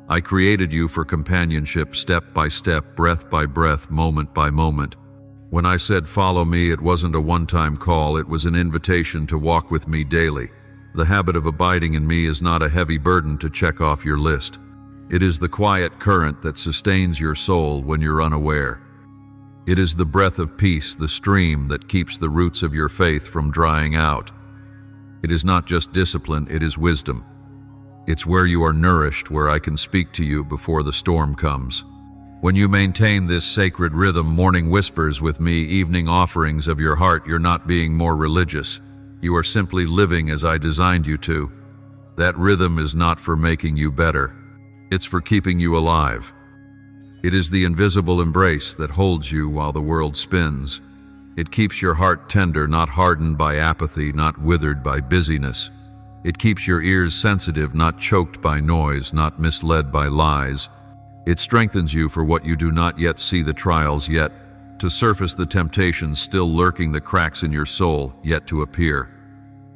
I created you for companionship, step by step, breath by breath, moment by moment. When I said follow me, it wasn't a one-time call, it was an invitation to walk with me daily. The habit of abiding in me is not a heavy burden to check off your list. It is the quiet current that sustains your soul when you're unaware. It is the breath of peace, the stream that keeps the roots of your faith from drying out. It is not just discipline, it is wisdom. It's where you are nourished, where I can speak to you before the storm comes. When you maintain this sacred rhythm, morning whispers with me, evening offerings of your heart, you're not being more religious. You are simply living as I designed you to. That rhythm is not for making you better. It's for keeping you alive. It is the invisible embrace that holds you while the world spins. It keeps your heart tender, not hardened by apathy, not withered by busyness. It keeps your ears sensitive, not choked by noise, not misled by lies. It strengthens you for what you do not yet see, the trials yet to surface, the temptations still lurking, the cracks in your soul yet to appear.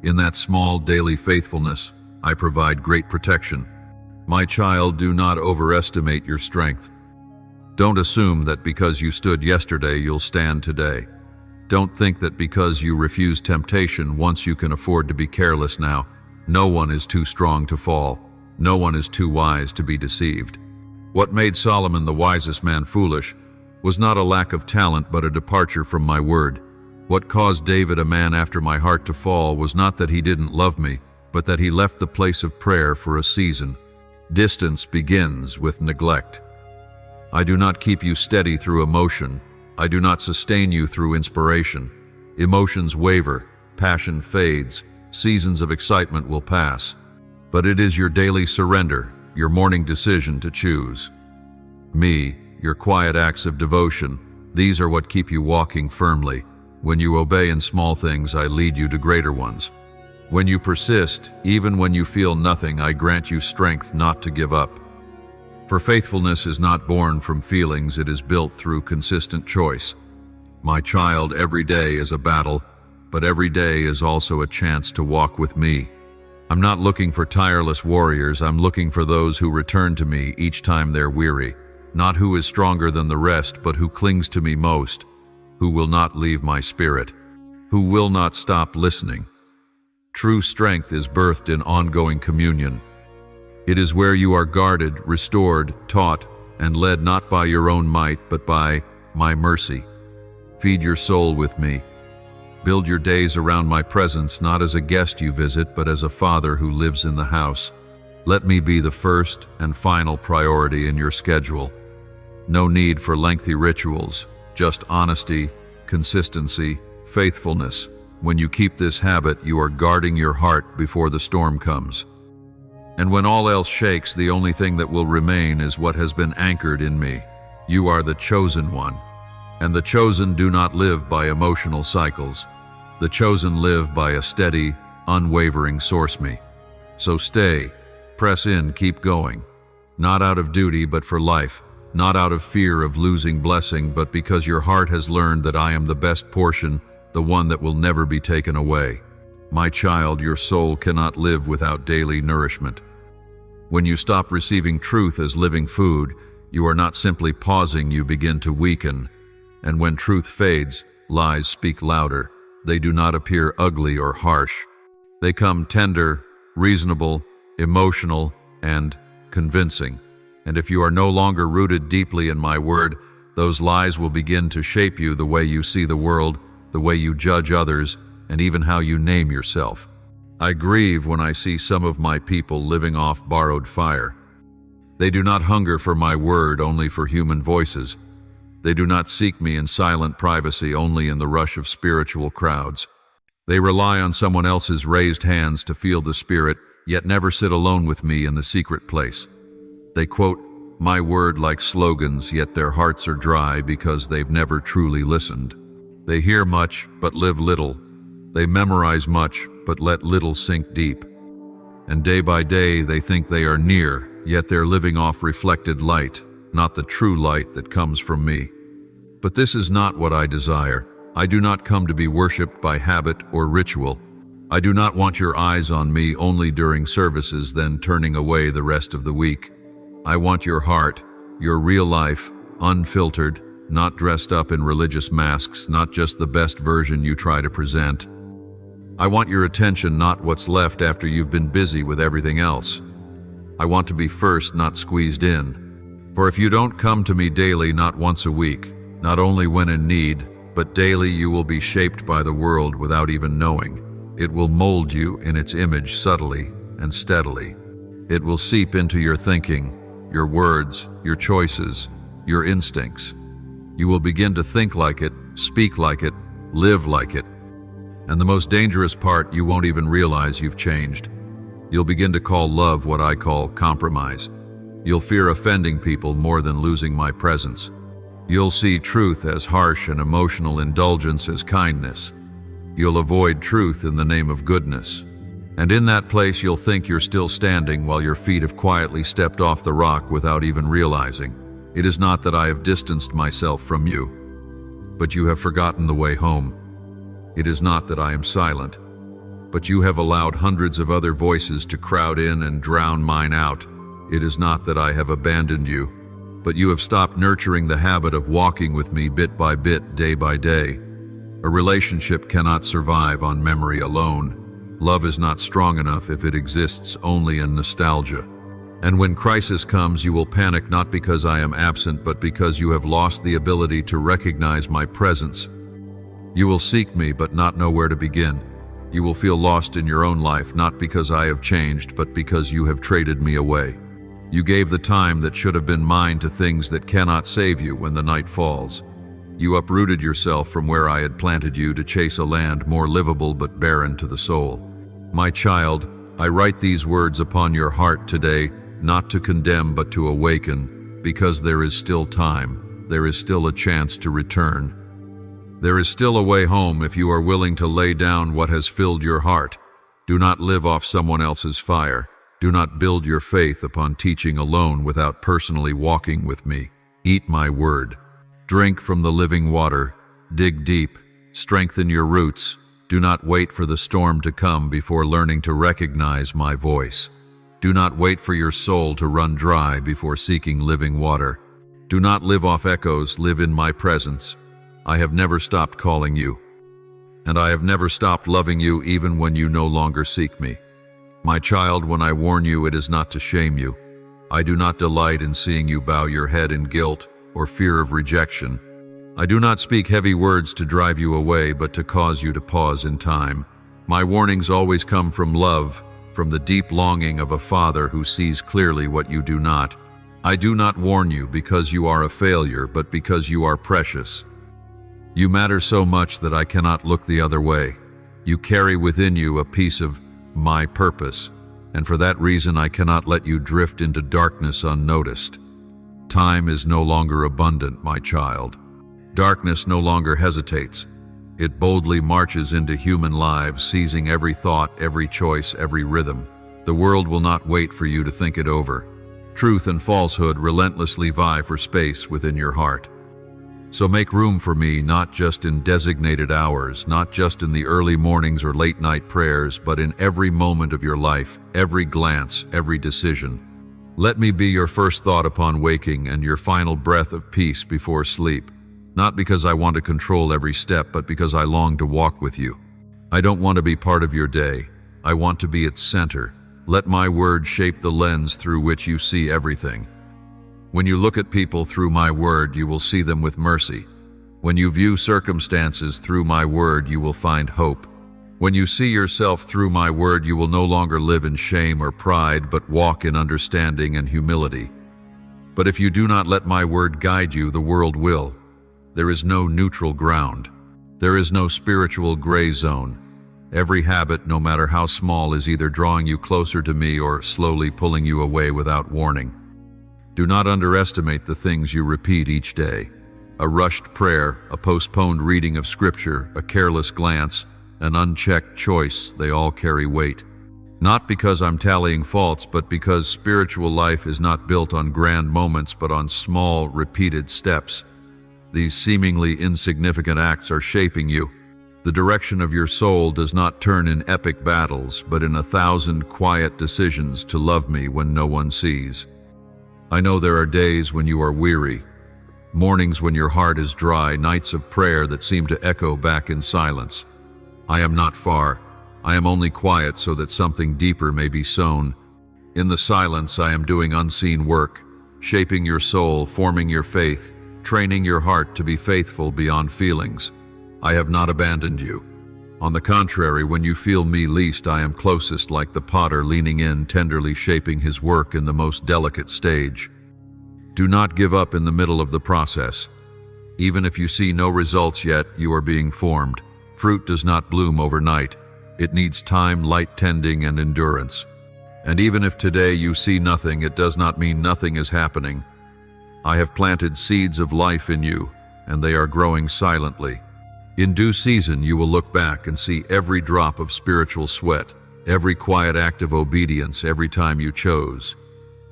In that small daily faithfulness, I provide great protection. My child, do not overestimate your strength. Don't assume that because you stood yesterday, you'll stand today. Don't think that because you refuse temptation once, you can afford to be careless now. No one is too strong to fall. No one is too wise to be deceived. What made Solomon, the wisest man, foolish was not a lack of talent, but a departure from my word. What caused David, a man after my heart, to fall was not that he didn't love me, but that he left the place of prayer for a season. Distance begins with neglect. I do not keep you steady through emotion. I do not sustain you through inspiration. Emotions waver, passion fades, seasons of excitement will pass. But it is your daily surrender, your morning decision to choose me, your quiet acts of devotion. These are what keep you walking firmly. When you obey in small things, I lead you to greater ones. When you persist, even when you feel nothing, I grant you strength not to give up. For faithfulness is not born from feelings, it is built through consistent choice. My child, every day is a battle, but every day is also a chance to walk with me. I'm not looking for tireless warriors, I'm looking for those who return to me each time they're weary. Not who is stronger than the rest, but who clings to me most, who will not leave my spirit, who will not stop listening. True strength is birthed in ongoing communion. It is where you are guarded, restored, taught, and led not by your own might, but by my mercy. Feed your soul with me. Build your days around my presence, not as a guest you visit, but as a father who lives in the house. Let me be the first and final priority in your schedule. No need for lengthy rituals, just honesty, consistency, faithfulness. When you keep this habit, you are guarding your heart before the storm comes. And when all else shakes, the only thing that will remain is what has been anchored in me. You are the chosen one. And the chosen do not live by emotional cycles. The chosen live by a steady, unwavering source me. So stay, press in, keep going. Not out of duty, but for life. Not out of fear of losing blessing, but because your heart has learned that I am the best portion, the one that will never be taken away. My child, your soul cannot live without daily nourishment. When you stop receiving truth as living food, you are not simply pausing, you begin to weaken. And when truth fades, lies speak louder. They do not appear ugly or harsh. They come tender, reasonable, emotional, and convincing. And if you are no longer rooted deeply in my word, those lies will begin to shape you, the way you see the world, the way you judge others, and even how you name yourself. I grieve when I see some of my people living off borrowed fire. They do not hunger for my word, only for human voices. They do not seek me in silent privacy, only in the rush of spiritual crowds. They rely on someone else's raised hands to feel the Spirit, yet never sit alone with me in the secret place. They quote my word like slogans, yet their hearts are dry because they've never truly listened. They hear much, but live little. They memorize much, but let little sink deep. And day by day they think they are near, yet they're living off reflected light, not the true light that comes from me. But this is not what I desire. I do not come to be worshipped by habit or ritual. I do not want your eyes on me only during services, then turning away the rest of the week. I want your heart, your real life, unfiltered, not dressed up in religious masks, not just the best version you try to present. I want your attention, not what's left after you've been busy with everything else. I want to be first, not squeezed in. For if you don't come to me daily, not once a week, not only when in need, but daily, you will be shaped by the world without even knowing. It will mold you in its image subtly and steadily. It will seep into your thinking, your words, your choices, your instincts. You will begin to think like it, speak like it, live like it. And the most dangerous part, you won't even realize you've changed. You'll begin to call love what I call compromise. You'll fear offending people more than losing my presence. You'll see truth as harsh and emotional indulgence as kindness. You'll avoid truth in the name of goodness. And in that place you'll think you're still standing while your feet have quietly stepped off the rock without even realizing. It is not that I have distanced myself from you, but you have forgotten the way home. It is not that I am silent, but you have allowed hundreds of other voices to crowd in and drown mine out. It is not that I have abandoned you, but you have stopped nurturing the habit of walking with me bit by bit, day by day. A relationship cannot survive on memory alone. Love is not strong enough if it exists only in nostalgia. And when crisis comes, you will panic not because I am absent, but because you have lost the ability to recognize my presence. You will seek me but not know where to begin. You will feel lost in your own life, not because I have changed, but because you have traded me away. You gave the time that should have been mine to things that cannot save you when the night falls. You uprooted yourself from where I had planted you to chase a land more livable but barren to the soul. My child, I write these words upon your heart today, not to condemn but to awaken, because there is still time. There is still a chance to return. There is still a way home if you are willing to lay down what has filled your heart. Do not live off someone else's fire. Do not build your faith upon teaching alone without personally walking with me. Eat my word. Drink from the living water. Dig deep. Strengthen your roots. Do not wait for the storm to come before learning to recognize my voice. Do not wait for your soul to run dry before seeking living water. Do not live off echoes, live in my presence. I have never stopped calling you, and I have never stopped loving you even when you no longer seek me. My child, when I warn you, it is not to shame you. I do not delight in seeing you bow your head in guilt or fear of rejection. I do not speak heavy words to drive you away, but to cause you to pause in time. My warnings always come from love, from the deep longing of a father who sees clearly what you do not. I do not warn you because you are a failure, but because you are precious. You matter so much that I cannot look the other way. You carry within you a piece of my purpose, and for that reason I cannot let you drift into darkness unnoticed. Time is no longer abundant, my child. Darkness no longer hesitates. It boldly marches into human lives, seizing every thought, every choice, every rhythm. The world will not wait for you to think it over. Truth and falsehood relentlessly vie for space within your heart. So make room for me, not just in designated hours, not just in the early mornings or late night prayers, but in every moment of your life, every glance, every decision. Let me be your first thought upon waking and your final breath of peace before sleep. Not because I want to control every step, but because I long to walk with you. I don't want to be part of your day. I want to be its center. Let my word shape the lens through which you see everything. When you look at people through my word, you will see them with mercy. When you view circumstances through my word, you will find hope. When you see yourself through my word, you will no longer live in shame or pride, but walk in understanding and humility. But if you do not let my word guide you, the world will. There is no neutral ground. There is no spiritual gray zone. Every habit, no matter how small, is either drawing you closer to me or slowly pulling you away without warning. Do not underestimate the things you repeat each day. A rushed prayer, a postponed reading of scripture, a careless glance, an unchecked choice, they all carry weight. Not because I'm tallying faults, but because spiritual life is not built on grand moments, but on small, repeated steps. These seemingly insignificant acts are shaping you. The direction of your soul does not turn in epic battles, but in 1,000 quiet decisions to love me when no one sees. I know there are days when you are weary, mornings when your heart is dry, nights of prayer that seem to echo back in silence. I am not far. I am only quiet so that something deeper may be sown. In the silence, I am doing unseen work, shaping your soul, forming your faith, training your heart to be faithful beyond feelings. I have not abandoned you. On the contrary, when you feel me least, I am closest, like the potter leaning in, tenderly shaping his work in the most delicate stage. Do not give up in the middle of the process. Even if you see no results yet, you are being formed. Fruit does not bloom overnight. It needs time, light tending, and endurance. And even if today you see nothing, it does not mean nothing is happening. I have planted seeds of life in you, and they are growing silently. In due season, you will look back and see every drop of spiritual sweat, every quiet act of obedience, every time you chose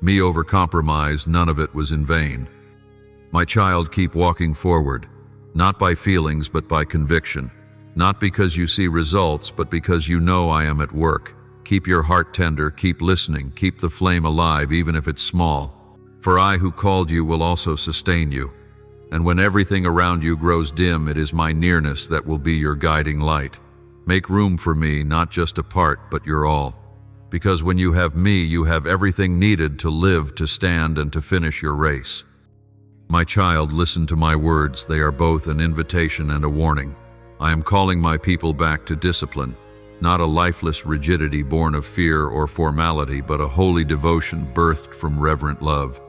me over compromise. None of it was in vain. My child, keep walking forward, not by feelings, but by conviction. Not because you see results, but because you know I am at work. Keep your heart tender, keep listening, keep the flame alive, even if it's small. For I who called you will also sustain you. And when everything around you grows dim, it is my nearness that will be your guiding light. Make room for me, not just a part, but your all. Because when you have me, you have everything needed to live, to stand, and to finish your race. My child, listen to my words. They are both an invitation and a warning. I am calling my people back to discipline, not a lifeless rigidity born of fear or formality, but a holy devotion birthed from reverent love.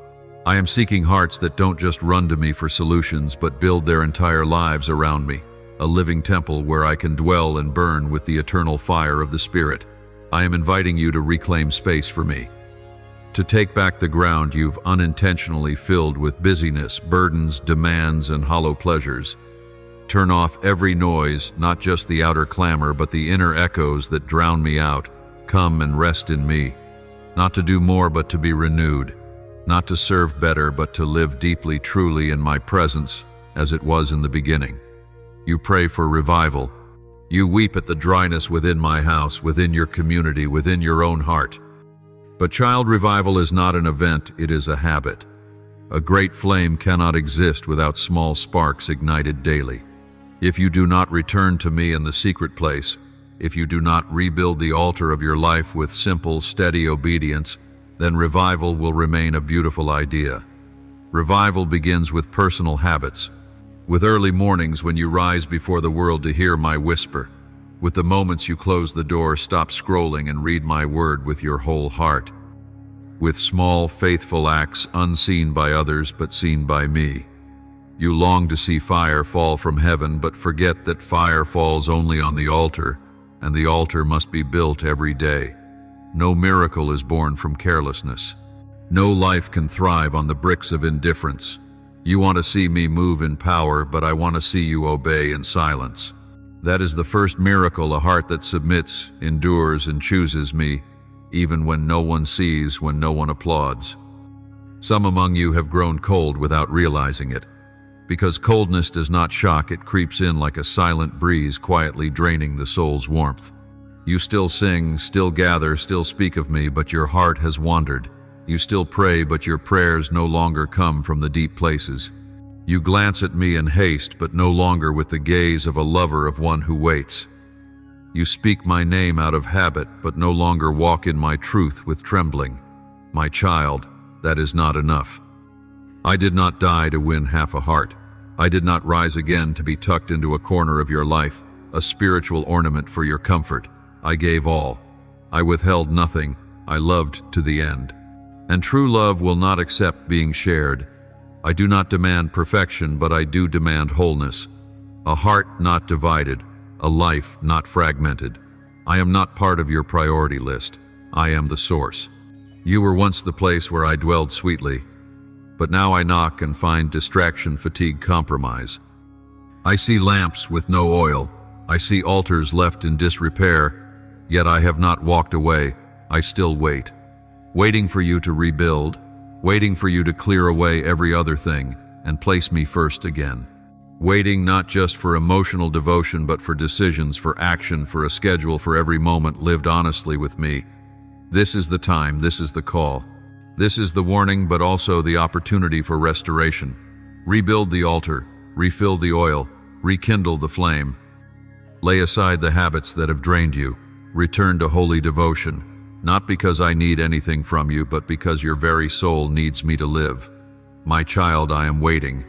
I am seeking hearts that don't just run to me for solutions, but build their entire lives around me, a living temple where I can dwell and burn with the eternal fire of the Spirit. I am inviting you to reclaim space for me, to take back the ground you've unintentionally filled with busyness, burdens, demands, and hollow pleasures. Turn off every noise, not just the outer clamor, but the inner echoes that drown me out. Come and rest in me, not to do more but to be renewed, not to serve better but to live deeply truly in my presence as it was in the beginning. You pray for revival. You weep at the dryness within my house, within your community, within your own heart. But child, revival is not an event, it is a habit. A great flame cannot exist without small sparks ignited daily. If you do not return to me in the secret place, if you do not rebuild the altar of your life with simple, steady obedience, then revival will remain a beautiful idea. Revival begins with personal habits, with early mornings when you rise before the world to hear my whisper, with the moments you close the door, stop scrolling, and read my word with your whole heart, with small, faithful acts unseen by others but seen by me. You long to see fire fall from heaven, but forget that fire falls only on the altar, and the altar must be built every day. No miracle is born from carelessness. No life can thrive on the bricks of indifference. You want to see me move in power, but I want to see you obey in silence. That is the first miracle, a heart that submits, endures, and chooses me, even when no one sees, when no one applauds. Some among you have grown cold without realizing it. Because coldness does not shock, it creeps in like a silent breeze, quietly draining the soul's warmth. You still sing, still gather, still speak of me, but your heart has wandered. You still pray, but your prayers no longer come from the deep places. You glance at me in haste, but no longer with the gaze of a lover, of one who waits. You speak my name out of habit, but no longer walk in my truth with trembling. My child, that is not enough. I did not die to win half a heart. I did not rise again to be tucked into a corner of your life, a spiritual ornament for your comfort. I gave all. I withheld nothing. I loved to the end. And true love will not accept being shared. I do not demand perfection, but I do demand wholeness. A heart not divided, a life not fragmented. I am not part of your priority list. I am the source. You were once the place where I dwelled sweetly, but now I knock and find distraction, fatigue, compromise. I see lamps with no oil. I see altars left in disrepair, yet I have not walked away. I still wait. Waiting for you to rebuild, waiting for you to clear away every other thing and place me first again. Waiting not just for emotional devotion, but for decisions, for action, for a schedule, for every moment lived honestly with me. This is the time, this is the call. This is the warning, but also the opportunity for restoration. Rebuild the altar, refill the oil, rekindle the flame. Lay aside the habits that have drained you. Return to holy devotion, not because I need anything from you, but because your very soul needs me to live. My child, I am waiting,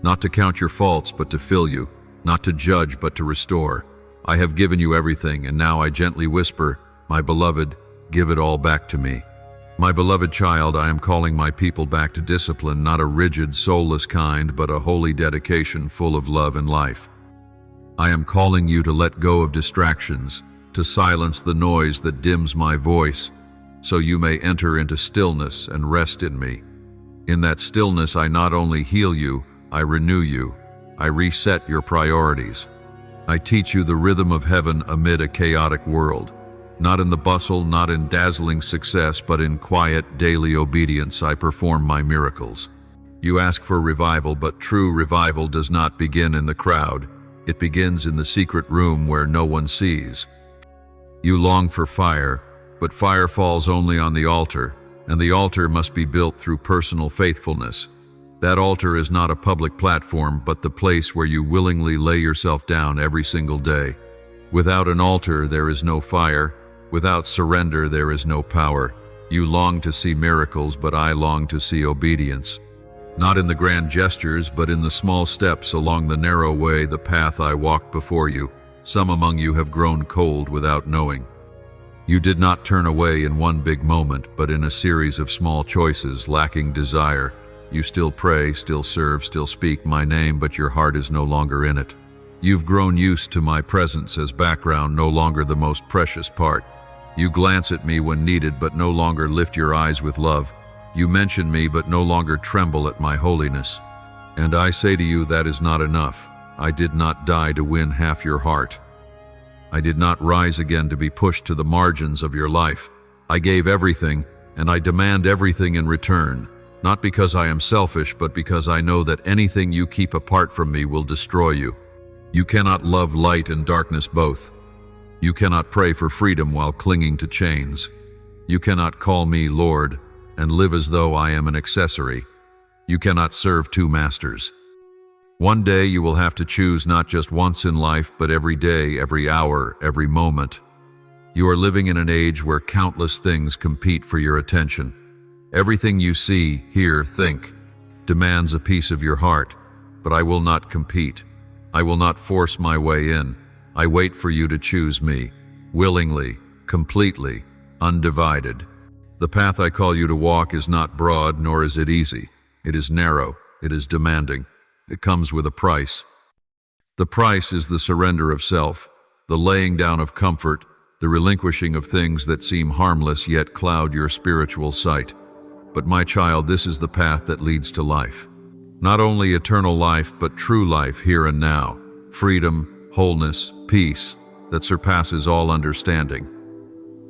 not to count your faults, but to fill you, not to judge, but to restore. I have given you everything, and now I gently whisper, my beloved, give it all back to me. My beloved child, I am calling my people back to discipline, not a rigid, soulless kind, but a holy dedication full of love and life. I am calling you to let go of distractions, to silence the noise that dims my voice, so you may enter into stillness and rest in me. In that stillness, I not only heal you, I renew you. I reset your priorities. I teach you the rhythm of heaven amid a chaotic world. Not in the bustle, not in dazzling success, but in quiet, daily obedience I perform my miracles. You ask for revival, but true revival does not begin in the crowd. It begins in the secret room where no one sees. You long for fire, but fire falls only on the altar, and the altar must be built through personal faithfulness. That altar is not a public platform, but the place where you willingly lay yourself down every single day. Without an altar, there is no fire. Without surrender, there is no power. You long to see miracles, but I long to see obedience. Not in the grand gestures, but in the small steps along the narrow way, the path I walked before you. Some among you have grown cold without knowing. You did not turn away in one big moment, but in a series of small choices, lacking desire. You still pray, still serve, still speak my name, but your heart is no longer in it. You've grown used to my presence as background, no longer the most precious part. You glance at me when needed, but no longer lift your eyes with love. You mention me, but no longer tremble at my holiness. And I say to you, that is not enough. I did not die to win half your heart. I did not rise again to be pushed to the margins of your life. I gave everything, and I demand everything in return, not because I am selfish, but because I know that anything you keep apart from me will destroy you. You cannot love light and darkness both. You cannot pray for freedom while clinging to chains. You cannot call me Lord and live as though I am an accessory. You cannot serve two masters. One day you will have to choose not just once in life, but every day, every hour, every moment. You are living in an age where countless things compete for your attention. Everything you see, hear, think demands a piece of your heart, but I will not compete. I will not force my way in. I wait for you to choose me, willingly, completely, undivided. The path I call you to walk is not broad, nor is it easy. It is narrow. It is demanding. It comes with a price. The price is the surrender of self, the laying down of comfort, the relinquishing of things that seem harmless yet cloud your spiritual sight. But my child, this is the path that leads to life. Not only eternal life, but true life here and now. Freedom, wholeness, peace that surpasses all understanding.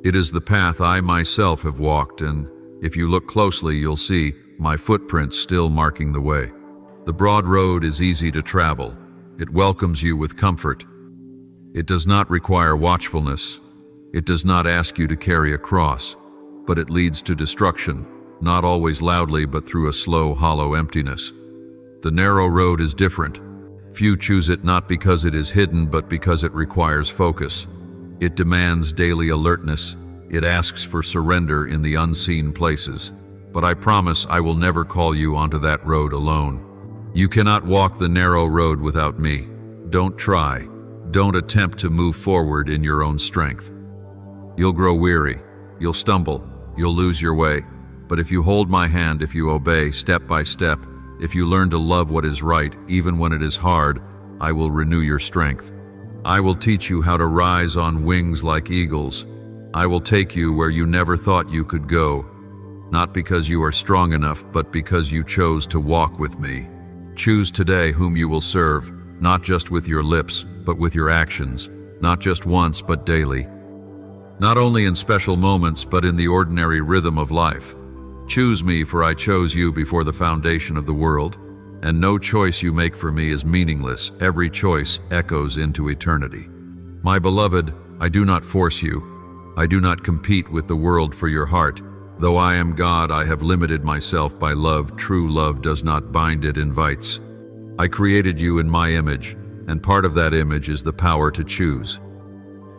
It is the path I myself have walked, and if you look closely, you'll see my footprints still marking the way. The broad road is easy to travel. It welcomes you with comfort. It does not require watchfulness. It does not ask you to carry a cross, but it leads to destruction, not always loudly, but through a slow, hollow emptiness. The narrow road is different. Few choose it not because it is hidden, but because it requires focus. It demands daily alertness. It asks for surrender in the unseen places. But I promise I will never call you onto that road alone. You cannot walk the narrow road without me. Don't try. Don't attempt to move forward in your own strength. You'll grow weary. You'll stumble. You'll lose your way. But if you hold my hand, if you obey step by step, if you learn to love what is right, even when it is hard, I will renew your strength. I will teach you how to rise on wings like eagles. I will take you where you never thought you could go, not because you are strong enough, but because you chose to walk with me. Choose today whom you will serve, not just with your lips, but with your actions, not just once, but daily. Not only in special moments, but in the ordinary rhythm of life. Choose me, for I chose you before the foundation of the world, and no choice you make for me is meaningless. Every choice echoes into eternity. My beloved, I do not force you. I do not compete with the world for your heart. Though I am God, I have limited myself by love. True love does not bind, it invites. I created you in my image, and part of that image is the power to choose.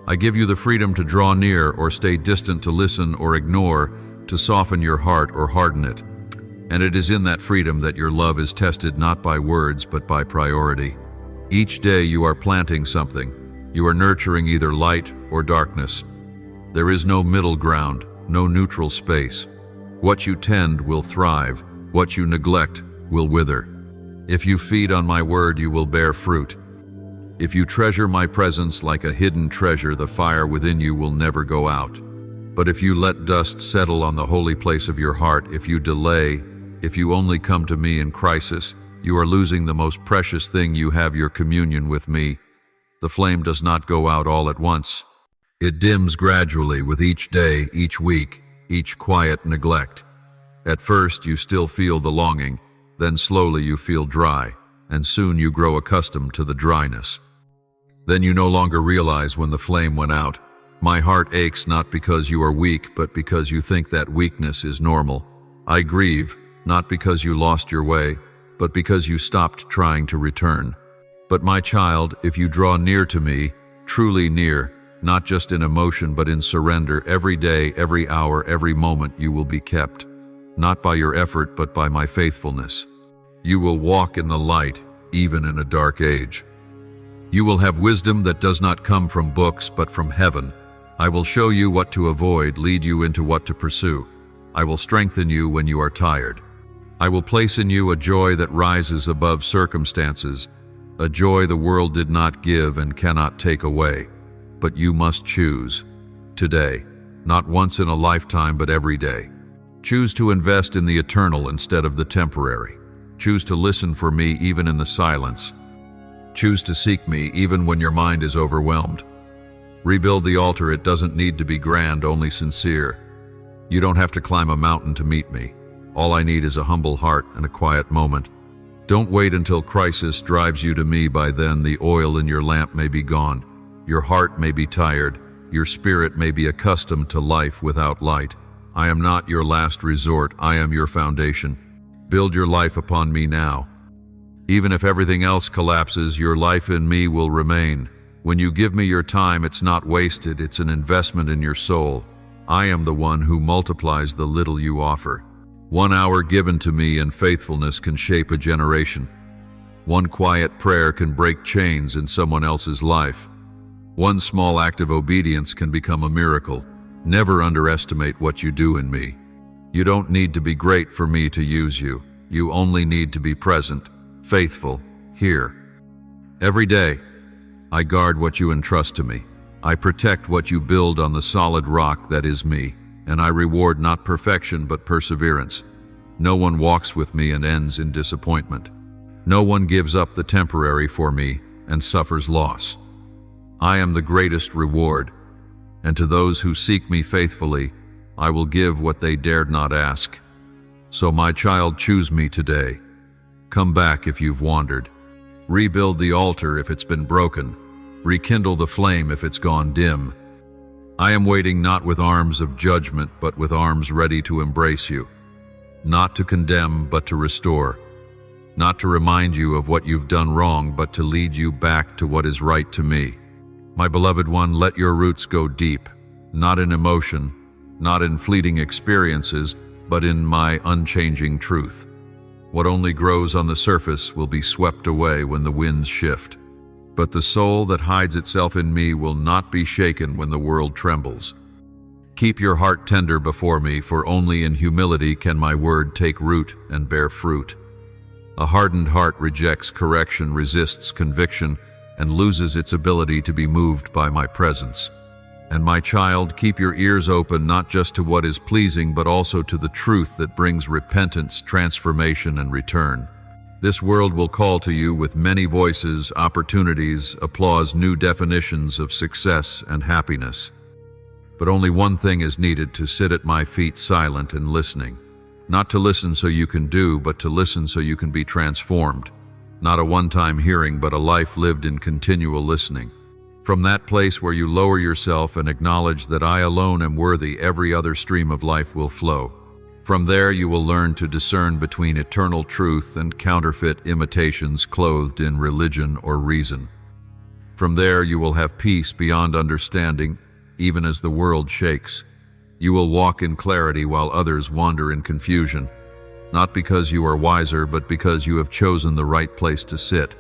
I give you the freedom to draw near or stay distant, to listen or ignore, to soften your heart or harden it. And it is in that freedom that your love is tested, not by words, but by priority. Each day you are planting something. You are nurturing either light or darkness. There is no middle ground, no neutral space. What you tend will thrive. What you neglect will wither. If you feed on my word, you will bear fruit. If you treasure my presence like a hidden treasure, the fire within you will never go out. But if you let dust settle on the holy place of your heart, if you delay, if you only come to me in crisis, you are losing the most precious thing you have, your communion with me. The flame does not go out all at once. It dims gradually with each day, each week, each quiet neglect. At first you still feel the longing, then slowly you feel dry, and soon you grow accustomed to the dryness. Then you no longer realize when the flame went out. My heart aches not because you are weak, but because you think that weakness is normal. I grieve, not because you lost your way, but because you stopped trying to return. But my child, if you draw near to me, truly near, not just in emotion but in surrender, every day, every hour, every moment you will be kept, not by your effort but by my faithfulness. You will walk in the light, even in a dark age. You will have wisdom that does not come from books but from heaven. I will show you what to avoid, lead you into what to pursue. I will strengthen you when you are tired. I will place in you a joy that rises above circumstances, a joy the world did not give and cannot take away. But you must choose today, not once in a lifetime, but every day. Choose to invest in the eternal instead of the temporary. Choose to listen for me even in the silence. Choose to seek me even when your mind is overwhelmed. Rebuild the altar. It doesn't need to be grand, only sincere. You don't have to climb a mountain to meet me. All I need is a humble heart and a quiet moment. Don't wait until crisis drives you to me. By then, the oil in your lamp may be gone. Your heart may be tired. Your spirit may be accustomed to life without light. I am not your last resort. I am your foundation. Build your life upon me now. Even if everything else collapses, your life in me will remain. When you give me your time, it's not wasted. It's an investment in your soul. I am the one who multiplies the little you offer. 1 hour given to me in faithfulness can shape a generation. One quiet prayer can break chains in someone else's life. One small act of obedience can become a miracle. Never underestimate what you do in me. You don't need to be great for me to use you. You only need to be present, faithful, here. Every day, I guard what you entrust to me. I protect what you build on the solid rock that is me, and I reward not perfection but perseverance. No one walks with me and ends in disappointment. No one gives up the temporary for me and suffers loss. I am the greatest reward, and to those who seek me faithfully, I will give what they dared not ask. So my child, choose me today. Come back if you've wandered. Rebuild the altar if it's been broken. Rekindle the flame if it's gone dim. I am waiting not with arms of judgment, but with arms ready to embrace you. Not to condemn, but to restore. Not to remind you of what you've done wrong, but to lead you back to what is right to me. My beloved one, let your roots go deep, not in emotion, not in fleeting experiences, but in my unchanging truth. What only grows on the surface will be swept away when the winds shift. But the soul that hides itself in me will not be shaken when the world trembles. Keep your heart tender before me, for only in humility can my word take root and bear fruit. A hardened heart rejects correction, resists conviction, and loses its ability to be moved by my presence. And my child, keep your ears open not just to what is pleasing, but also to the truth that brings repentance, transformation, and return. This world will call to you with many voices, opportunities, applause, new definitions of success and happiness. But only one thing is needed: to sit at my feet silent and listening. Not to listen so you can do, but to listen so you can be transformed. Not a one-time hearing, but a life lived in continual listening. From that place where you lower yourself and acknowledge that I alone am worthy, every other stream of life will flow. From there you will learn to discern between eternal truth and counterfeit imitations clothed in religion or reason. From there you will have peace beyond understanding, even as the world shakes. You will walk in clarity while others wander in confusion. Not because you are wiser, but because you have chosen the right place to sit.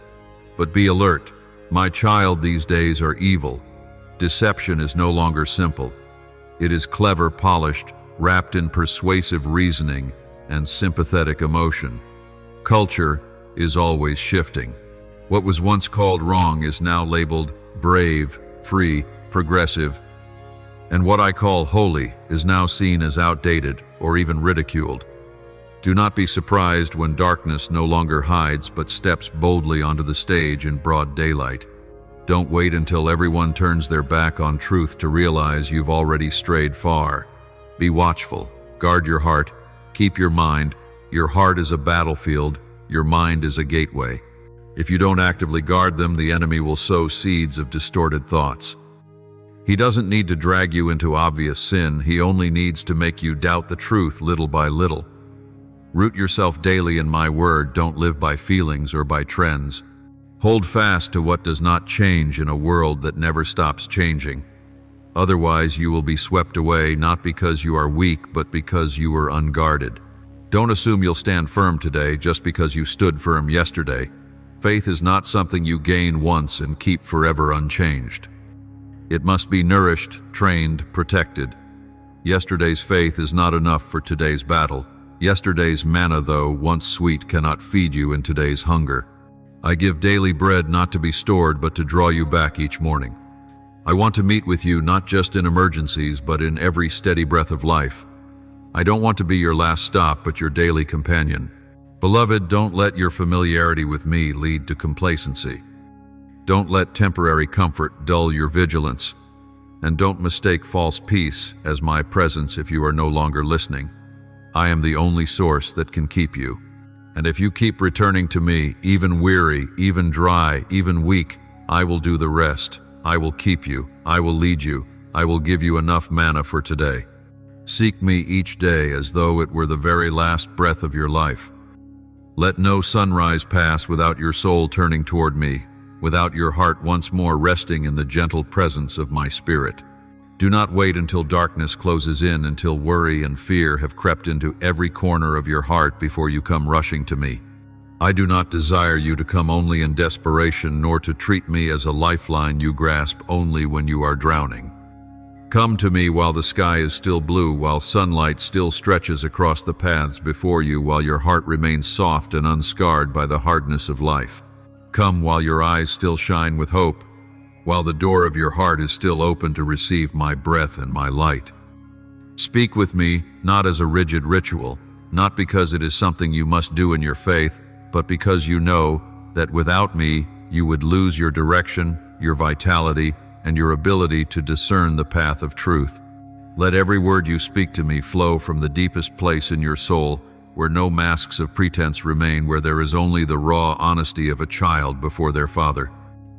But be alert. My child, these days are evil. Deception is no longer simple. It is clever, polished, wrapped in persuasive reasoning and sympathetic emotion. Culture is always shifting. What was once called wrong is now labeled brave, free, progressive, and what I call holy is now seen as outdated or even ridiculed. Do not be surprised when darkness no longer hides but steps boldly onto the stage in broad daylight. Don't wait until everyone turns their back on truth to realize you've already strayed far. Be watchful, guard your heart, keep your mind. Your heart is a battlefield, your mind is a gateway. If you don't actively guard them, the enemy will sow seeds of distorted thoughts. He doesn't need to drag you into obvious sin, he only needs to make you doubt the truth little by little. Root yourself daily in my word, don't live by feelings or by trends. Hold fast to what does not change in a world that never stops changing. Otherwise, you will be swept away, not because you are weak, but because you were unguarded. Don't assume you'll stand firm today just because you stood firm yesterday. Faith is not something you gain once and keep forever unchanged. It must be nourished, trained, protected. Yesterday's faith is not enough for today's battle. Yesterday's manna, though once sweet, cannot feed you in today's hunger. I give daily bread not to be stored, but to draw you back each morning. I want to meet with you not just in emergencies, but in every steady breath of life. I don't want to be your last stop, but your daily companion. Beloved, don't let your familiarity with me lead to complacency. Don't let temporary comfort dull your vigilance. and don't mistake false peace as my presence if you are no longer listening. I am the only source that can keep you. And if you keep returning to me, even weary, even dry, even weak, I will do the rest. I will keep you. I will lead you. I will give you enough manna for today. Seek me each day as though it were the very last breath of your life. Let no sunrise pass without your soul turning toward me, without your heart once more resting in the gentle presence of my spirit. Do not wait until darkness closes in, until worry and fear have crept into every corner of your heart before you come rushing to me. I do not desire you to come only in desperation, nor to treat me as a lifeline you grasp only when you are drowning. Come to me while the sky is still blue, while sunlight still stretches across the paths before you, while your heart remains soft and unscarred by the hardness of life. Come while your eyes still shine with hope, while the door of your heart is still open to receive my breath and my light. Speak with me, not as a rigid ritual, not because it is something you must do in your faith, but because you know that without me, you would lose your direction, your vitality, and your ability to discern the path of truth. Let every word you speak to me flow from the deepest place in your soul, where no masks of pretense remain, where there is only the raw honesty of a child before their father.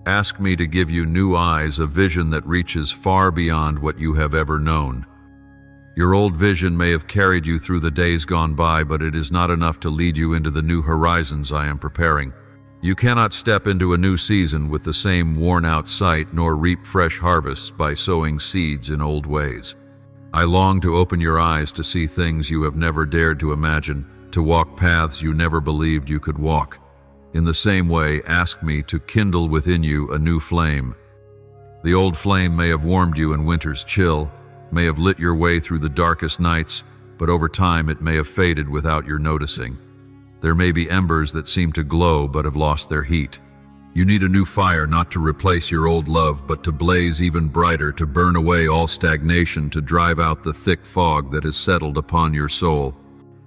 Ask me to give you new eyes, a vision that reaches far beyond what you have ever known. Your old vision may have carried you through the days gone by, but it is not enough to lead you into the new horizons I am preparing. You cannot step into a new season with the same worn-out sight, nor reap fresh harvests by sowing seeds in old ways. I long to open your eyes to see things you have never dared to imagine, to walk paths you never believed you could walk. In the same way, ask me to kindle within you a new flame. The old flame may have warmed you in winter's chill, may have lit your way through the darkest nights, but over time it may have faded without your noticing. There may be embers that seem to glow but have lost their heat. You need a new fire, not to replace your old love, but to blaze even brighter, to burn away all stagnation, to drive out the thick fog that has settled upon your soul.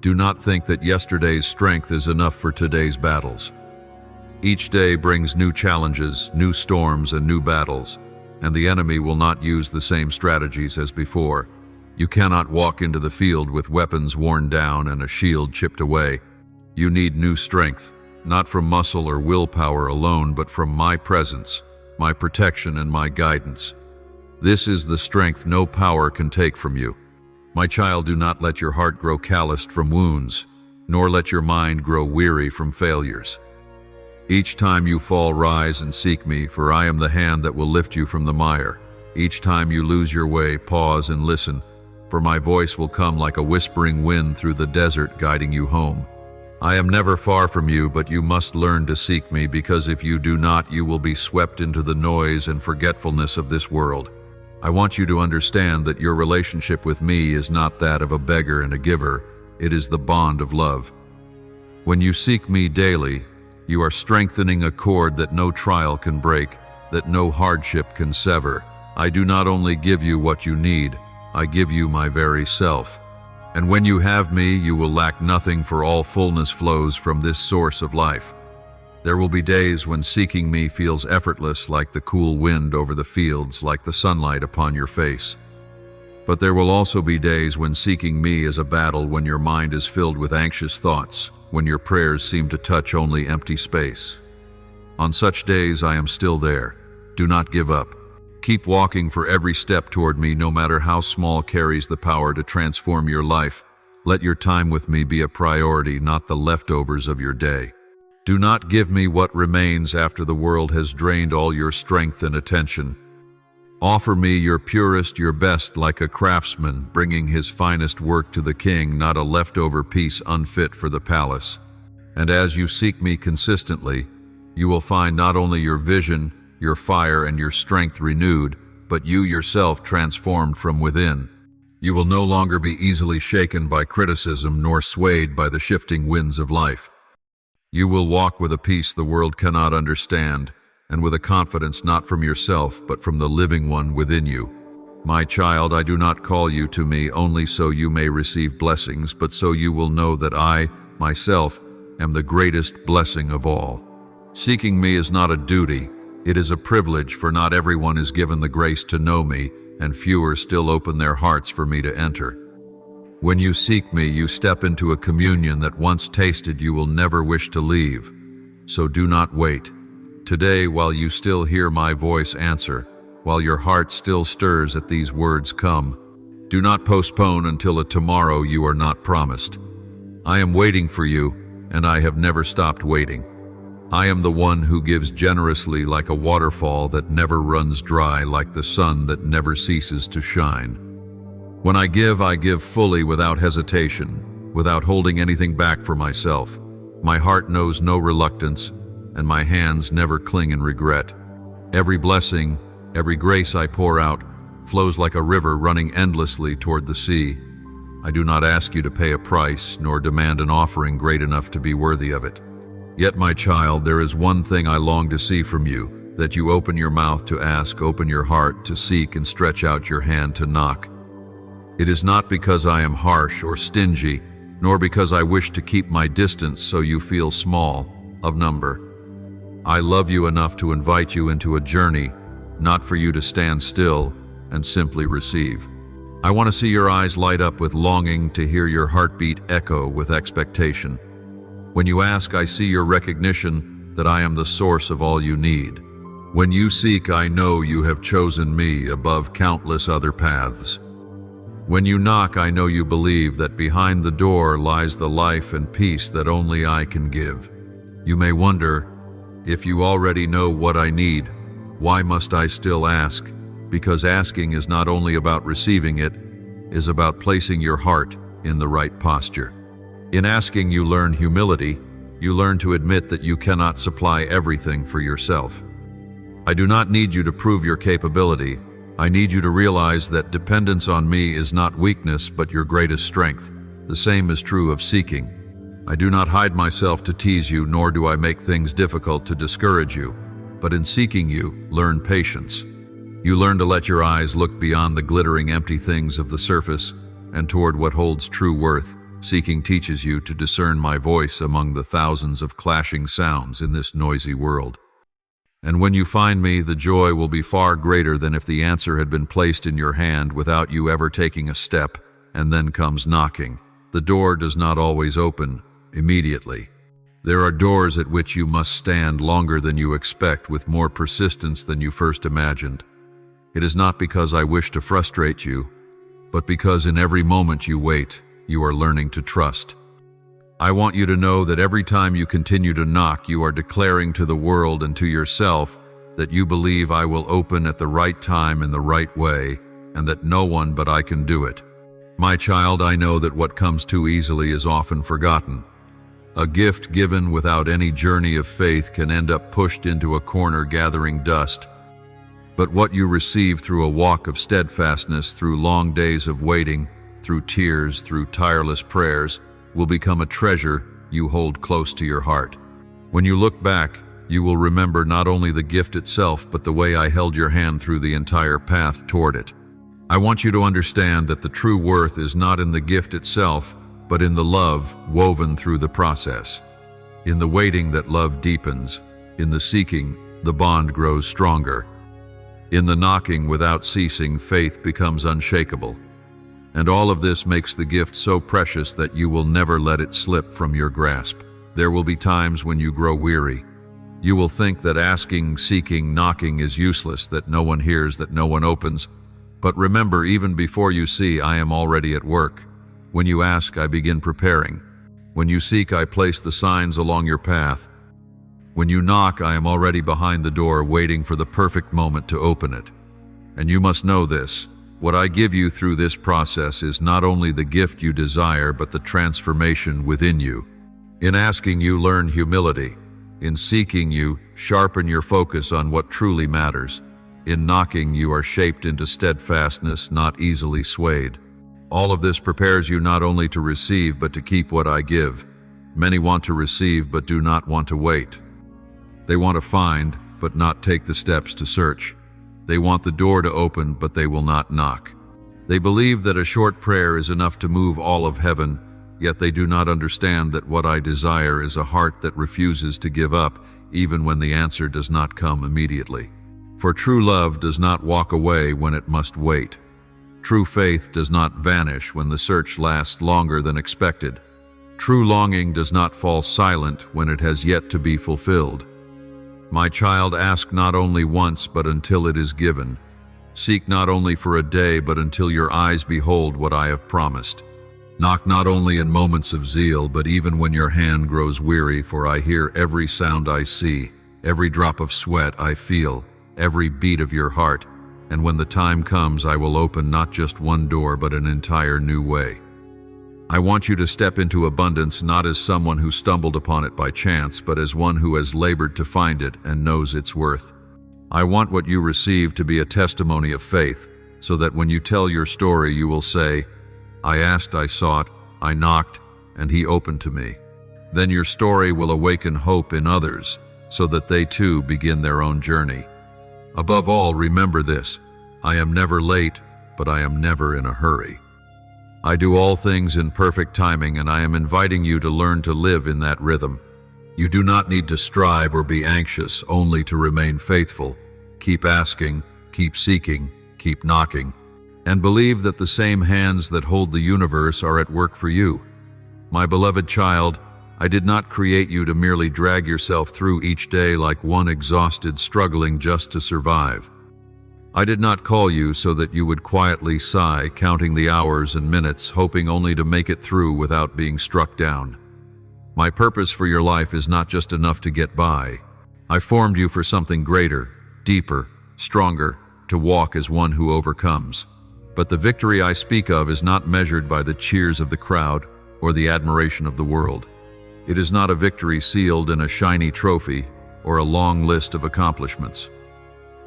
Do not think that yesterday's strength is enough for today's battles. Each day brings new challenges, new storms, and new battles, and the enemy will not use the same strategies as before. You cannot walk into the field with weapons worn down and a shield chipped away. You need new strength, not from muscle or willpower alone, but from my presence, my protection, and my guidance. This is the strength no power can take from you. My child, do not let your heart grow calloused from wounds, nor let your mind grow weary from failures. Each time you fall, rise and seek me, for I am the hand that will lift you from the mire. Each time you lose your way, pause and listen, for my voice will come like a whispering wind through the desert, guiding you home. I am never far from you, but you must learn to seek me, because if you do not, you will be swept into the noise and forgetfulness of this world. I want you to understand that your relationship with me is not that of a beggar and a giver. It is the bond of love. When you seek me daily, you are strengthening a cord that no trial can break, that no hardship can sever. I do not only give you what you need, I give you my very self. And when you have me, you will lack nothing, for all fullness flows from this source of life. There will be days when seeking me feels effortless, like the cool wind over the fields, like the sunlight upon your face. But there will also be days when seeking me is a battle, when your mind is filled with anxious thoughts, when your prayers seem to touch only empty space. On such days, I am still there. Do not give up. Keep walking, for every step toward me, no matter how small, carries the power to transform your life. Let your time with me be a priority, not the leftovers of your day. Do not give me what remains after the world has drained all your strength and attention. Offer me your purest, your best, like a craftsman bringing his finest work to the king, not a leftover piece unfit for the palace. And as you seek me consistently, you will find not only your vision, your fire, and your strength renewed, but you yourself transformed from within. You will no longer be easily shaken by criticism, nor swayed by the shifting winds of life. You will walk with a peace the world cannot understand, and with a confidence not from yourself, but from the living one within you. My child, I do not call you to me only so you may receive blessings, but so you will know that I, myself, am the greatest blessing of all. Seeking me is not a duty, It is a privilege, for not everyone is given the grace to know me, and fewer still open their hearts for me to enter. When you seek me, you step into a communion that once tasted you will never wish to leave. So do not wait. Today, while you still hear my voice answer, while your heart still stirs at these words, come. Do not postpone until a tomorrow you are not promised. I am waiting for you, and I have never stopped waiting. I am the one who gives generously, like a waterfall that never runs dry, like the sun that never ceases to shine. When I give fully, without hesitation, without holding anything back for myself. My heart knows no reluctance, and my hands never cling in regret. Every blessing, every grace I pour out, flows like a river running endlessly toward the sea. I do not ask you to pay a price, nor demand an offering great enough to be worthy of it. Yet, my child, there is one thing I long to see from you, that you open your mouth to ask, open your heart to seek, and stretch out your hand to knock. It is not because I am harsh or stingy, nor because I wish to keep my distance so you feel small of number. I love you enough to invite you into a journey, not for you to stand still and simply receive. I want to see your eyes light up with longing, to hear your heartbeat echo with expectation. When you ask, I see your recognition that I am the source of all you need. When you seek, I know you have chosen me above countless other paths. When you knock, I know you believe that behind the door lies the life and peace that only I can give. You may wonder, if you already know what I need, why must I still ask? Because asking is not only about receiving it, is about placing your heart in the right posture. In asking, you learn humility. You learn to admit that you cannot supply everything for yourself. I do not need you to prove your capability. I need you to realize that dependence on me is not weakness, but your greatest strength. The same is true of seeking. I do not hide myself to tease you, nor do I make things difficult to discourage you. But in seeking you, learn patience. You learn to let your eyes look beyond the glittering empty things of the surface and toward what holds true worth. Seeking teaches you to discern my voice among the thousands of clashing sounds in this noisy world. And when you find me, the joy will be far greater than if the answer had been placed in your hand without you ever taking a step. And then comes knocking. The door does not always open immediately. There are doors at which you must stand longer than you expect, with more persistence than you first imagined. It is not because I wish to frustrate you, but because in every moment you wait, you are learning to trust. I want you to know that every time you continue to knock, you are declaring to the world and to yourself that you believe I will open at the right time in the right way, and that no one but I can do it. My child, I know that what comes too easily is often forgotten. A gift given without any journey of faith can end up pushed into a corner gathering dust. But what you receive through a walk of steadfastness, through long days of waiting, through tears, through tireless prayers, will become a treasure you hold close to your heart. When you look back, you will remember not only the gift itself, but the way I held your hand through the entire path toward it. I want you to understand that the true worth is not in the gift itself, but in the love woven through the process. In the waiting that love deepens, in the seeking, the bond grows stronger. In the knocking without ceasing, faith becomes unshakable. And all of this makes the gift so precious that you will never let it slip from your grasp. There will be times when you grow weary. You will think that asking, seeking, knocking is useless, that no one hears, that no one opens. But remember, even before you see, I am already at work. When you ask, I begin preparing. When you seek, I place the signs along your path. When you knock, I am already behind the door, waiting for the perfect moment to open it. And you must know this. What I give you through this process is not only the gift you desire, but the transformation within you. In asking, you learn humility. In seeking, you sharpen your focus on what truly matters. In knocking, you are shaped into steadfastness, not easily swayed. All of this prepares you not only to receive, but to keep what I give. Many want to receive, but do not want to wait. They want to find, but not take the steps to search. They want the door to open, but they will not knock. They believe that a short prayer is enough to move all of heaven, yet they do not understand that what I desire is a heart that refuses to give up, even when the answer does not come immediately. For true love does not walk away when it must wait. True faith does not vanish when the search lasts longer than expected. True longing does not fall silent when it has yet to be fulfilled. My child, ask not only once, but until it is given. Seek not only for a day, but until your eyes behold what I have promised. Knock not only in moments of zeal, but even when your hand grows weary, for I hear every sound I see, every drop of sweat I feel, every beat of your heart, and when the time comes, I will open not just one door, but an entire new way. I want you to step into abundance not as someone who stumbled upon it by chance, but as one who has labored to find it and knows its worth. I want what you receive to be a testimony of faith, so that when you tell your story, you will say, I asked, I sought, I knocked, and he opened to me. Then your story will awaken hope in others, so that they too begin their own journey. Above all, remember this: I am never late, but I am never in a hurry. I do all things in perfect timing, and I am inviting you to learn to live in that rhythm. You do not need to strive or be anxious, only to remain faithful. Keep asking, keep seeking, keep knocking, and believe that the same hands that hold the universe are at work for you. My beloved child, I did not create you to merely drag yourself through each day like one exhausted, struggling just to survive. I did not call you so that you would quietly sigh, counting the hours and minutes, hoping only to make it through without being struck down. My purpose for your life is not just enough to get by. I formed you for something greater, deeper, stronger, to walk as one who overcomes. But the victory I speak of is not measured by the cheers of the crowd or the admiration of the world. It is not a victory sealed in a shiny trophy or a long list of accomplishments.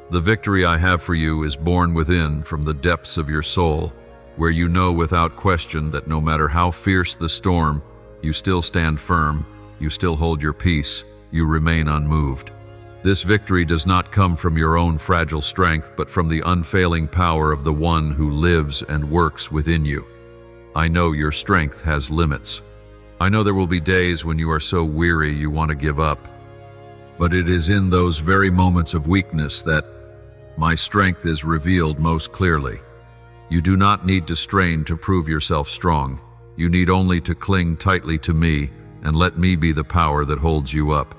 The victory I have for you is born within, from the depths of your soul, where you know without question that no matter how fierce the storm, you still stand firm, you still hold your peace, you remain unmoved. This victory does not come from your own fragile strength, but from the unfailing power of the one who lives and works within you. I know your strength has limits. I know there will be days when you are so weary you want to give up. But it is in those very moments of weakness that my strength is revealed most clearly. You do not need to strain to prove yourself strong. You need only to cling tightly to me and let me be the power that holds you up.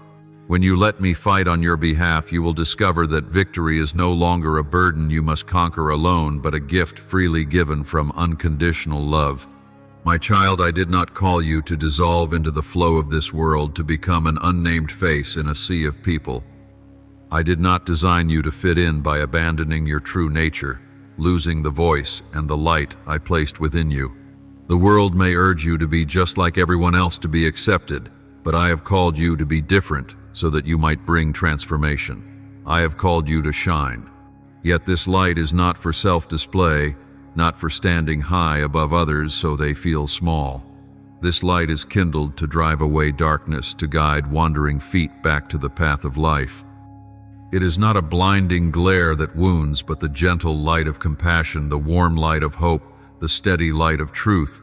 When you let me fight on your behalf, you will discover that victory is no longer a burden you must conquer alone, but a gift freely given from unconditional love. My child, I did not call you to dissolve into the flow of this world, to become an unnamed face in a sea of people. I did not design you to fit in by abandoning your true nature, losing the voice and the light I placed within you. The world may urge you to be just like everyone else to be accepted, but I have called you to be different so that you might bring transformation. I have called you to shine. Yet this light is not for self-display, not for standing high above others so they feel small. This light is kindled to drive away darkness, to guide wandering feet back to the path of life. It is not a blinding glare that wounds, but the gentle light of compassion, the warm light of hope, the steady light of truth.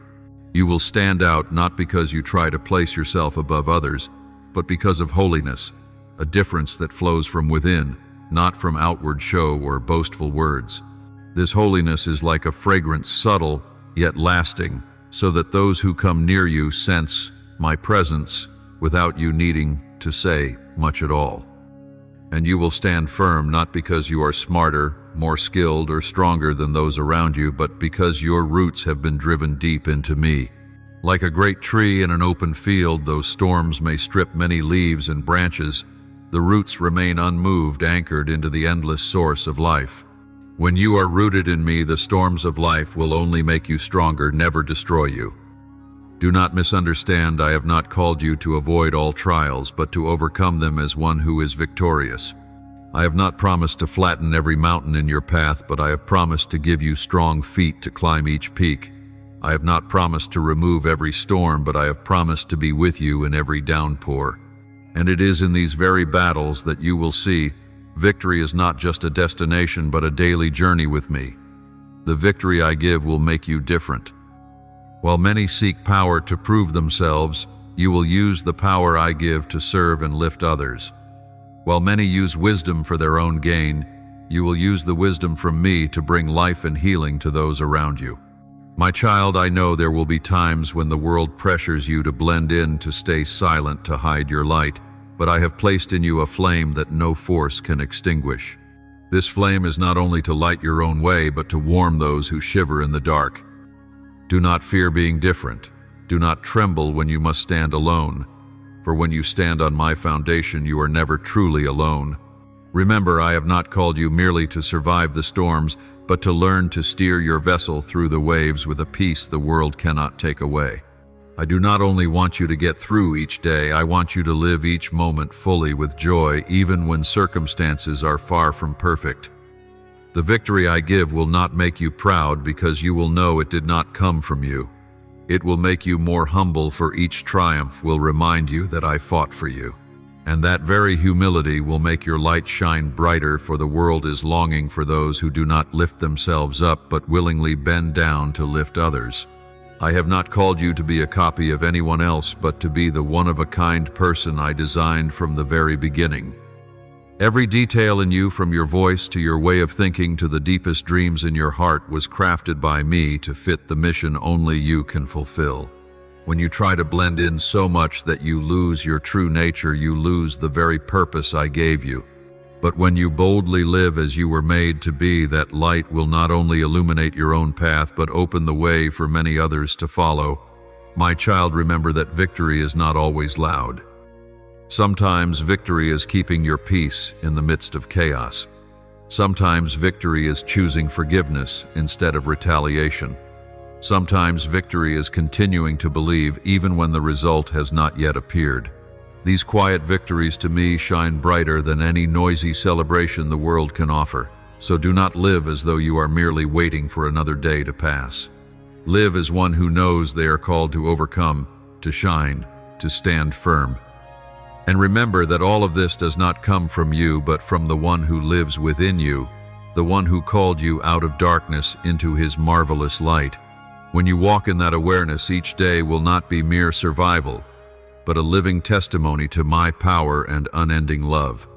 You will stand out not because you try to place yourself above others, but because of holiness, a difference that flows from within, not from outward show or boastful words. This holiness is like a fragrance, subtle yet lasting, so that those who come near you sense my presence without you needing to say much at all. And you will stand firm not because you are smarter, more skilled, or stronger than those around you, but because your roots have been driven deep into me. Like a great tree in an open field, though storms may strip many leaves and branches, the roots remain unmoved, anchored into the endless source of life. When you are rooted in me, the storms of life will only make you stronger, never destroy you. Do not misunderstand, I have not called you to avoid all trials, but to overcome them as one who is victorious. I have not promised to flatten every mountain in your path, but I have promised to give you strong feet to climb each peak. I have not promised to remove every storm, but I have promised to be with you in every downpour. And it is in these very battles that you will see victory is not just a destination, but a daily journey with me. The victory I give will make you different. While many seek power to prove themselves, you will use the power I give to serve and lift others. While many use wisdom for their own gain, you will use the wisdom from me to bring life and healing to those around you. My child, I know there will be times when the world pressures you to blend in, to stay silent, to hide your light, but I have placed in you a flame that no force can extinguish. This flame is not only to light your own way, but to warm those who shiver in the dark. Do not fear being different. Do not tremble when you must stand alone. For when you stand on my foundation, you are never truly alone. Remember, I have not called you merely to survive the storms, but to learn to steer your vessel through the waves with a peace the world cannot take away. I do not only want you to get through each day, I want you to live each moment fully with joy, even when circumstances are far from perfect. The victory I give will not make you proud, because you will know it did not come from you. It will make you more humble, for each triumph will remind you that I fought for you. And that very humility will make your light shine brighter, for the world is longing for those who do not lift themselves up but willingly bend down to lift others. I have not called you to be a copy of anyone else, but to be the one-of-a-kind person I designed from the very beginning. Every detail in you, from your voice to your way of thinking to the deepest dreams in your heart, was crafted by me to fit the mission only you can fulfill. When you try to blend in so much that you lose your true nature, you lose the very purpose I gave you. But when you boldly live as you were made to be, that light will not only illuminate your own path, but open the way for many others to follow. My child, remember that victory is not always loud. Sometimes victory is keeping your peace in the midst of chaos. Sometimes victory is choosing forgiveness instead of retaliation. Sometimes victory is continuing to believe even when the result has not yet appeared. These quiet victories to me shine brighter than any noisy celebration the world can offer. So do not live as though you are merely waiting for another day to pass. Live as one who knows they are called to overcome, to shine, to stand firm. And remember that all of this does not come from you, but from the one who lives within you, the one who called you out of darkness into his marvelous light. When you walk in that awareness, each day will not be mere survival, but a living testimony to my power and unending love.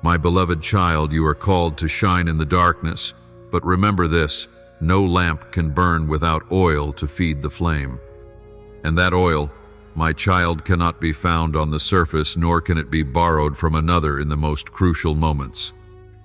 My beloved child, you are called to shine in the darkness, but remember this: no lamp can burn without oil to feed the flame. And that oil, my child, cannot be found on the surface, nor can it be borrowed from another in the most crucial moments.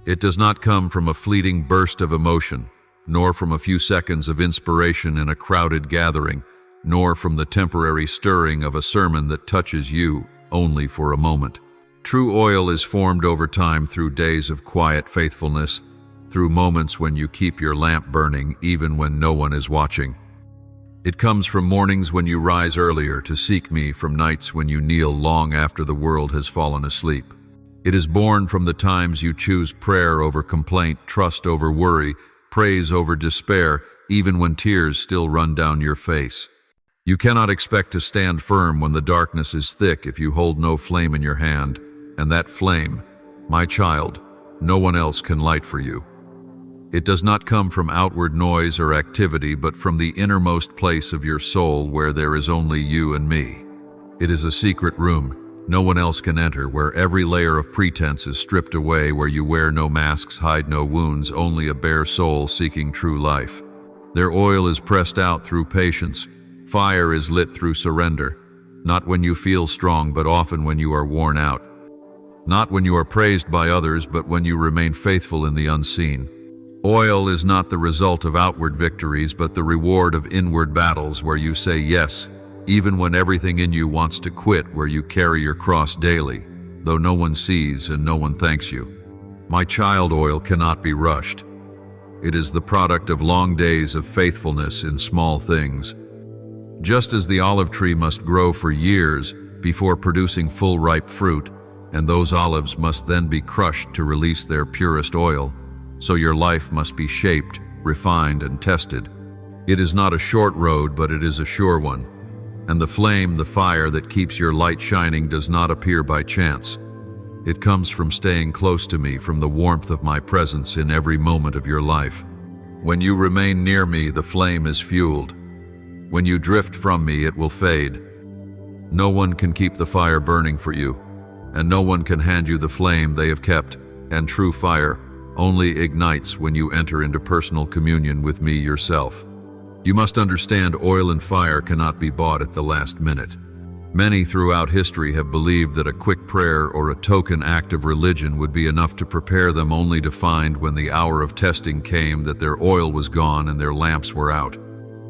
It does not come from a fleeting burst of emotion, nor from a few seconds of inspiration in a crowded gathering, nor from the temporary stirring of a sermon that touches you only for a moment. True oil is formed over time through days of quiet faithfulness, through moments when you keep your lamp burning even when no one is watching. It comes from mornings when you rise earlier to seek me, from nights when you kneel long after the world has fallen asleep. It is born from the times you choose prayer over complaint, trust over worry, praise over despair, even when tears still run down your face. You cannot expect to stand firm when the darkness is thick if you hold no flame in your hand, and that flame, my child, no one else can light for you. It does not come from outward noise or activity, but from the innermost place of your soul, where there is only you and me. It is a secret room no one else can enter, where every layer of pretense is stripped away, where you wear no masks, hide no wounds, only a bare soul seeking true life. Their oil is pressed out through patience. Fire is lit through surrender, not when you feel strong, but often when you are worn out. Not when you are praised by others, but when you remain faithful in the unseen. Oil is not the result of outward victories, but the reward of inward battles, where you say yes, even when everything in you wants to quit, where you carry your cross daily, though no one sees and no one thanks you. My child, oil cannot be rushed. It is the product of long days of faithfulness in small things. Just as the olive tree must grow for years before producing full ripe fruit, and those olives must then be crushed to release their purest oil, so your life must be shaped, refined, and tested. It is not a short road, but it is a sure one. And the flame, the fire that keeps your light shining, does not appear by chance. It comes from staying close to me, from the warmth of my presence in every moment of your life. When you remain near me, the flame is fueled. When you drift from me, it will fade. No one can keep the fire burning for you, and no one can hand you the flame they have kept, and true fire only ignites when you enter into personal communion with me yourself. You must understand oil and fire cannot be bought at the last minute. Many throughout history have believed that a quick prayer or a token act of religion would be enough to prepare them, only to find when the hour of testing came that their oil was gone and their lamps were out.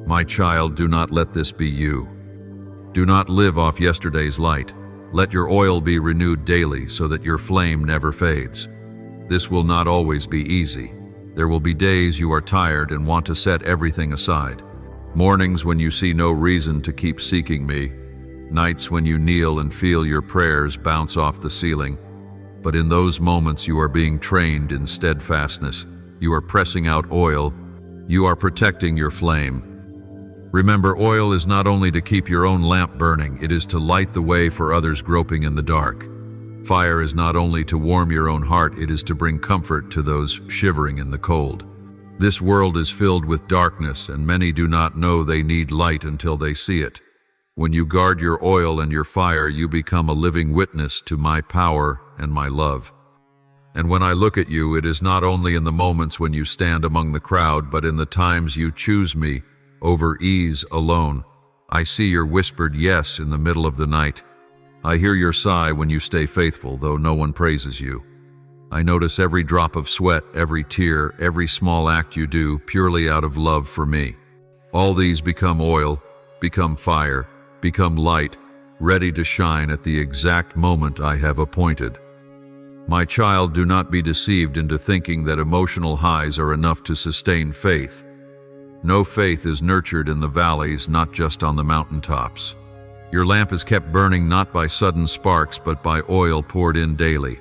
My child, do not let this be you. Do not live off yesterday's light. Let your oil be renewed daily so that your flame never fades. This will not always be easy. There will be days you are tired and want to set everything aside. Mornings when you see no reason to keep seeking me. Nights when you kneel and feel your prayers bounce off the ceiling. But in those moments you are being trained in steadfastness. You are pressing out oil. You are protecting your flame. Remember, oil is not only to keep your own lamp burning, it is to light the way for others groping in the dark. Fire is not only to warm your own heart, it is to bring comfort to those shivering in the cold. This world is filled with darkness, and many do not know they need light until they see it. When you guard your oil and your fire, you become a living witness to my power and my love. And when I look at you, it is not only in the moments when you stand among the crowd, but in the times you choose me over ease alone. I see your whispered yes in the middle of the night. I hear your sigh when you stay faithful, though no one praises you. I notice every drop of sweat, every tear, every small act you do, purely out of love for me. All these become oil, become fire, become light, ready to shine at the exact moment I have appointed. My child, do not be deceived into thinking that emotional highs are enough to sustain faith. No, faith is nurtured in the valleys, not just on the mountaintops. Your lamp is kept burning not by sudden sparks, but by oil poured in daily.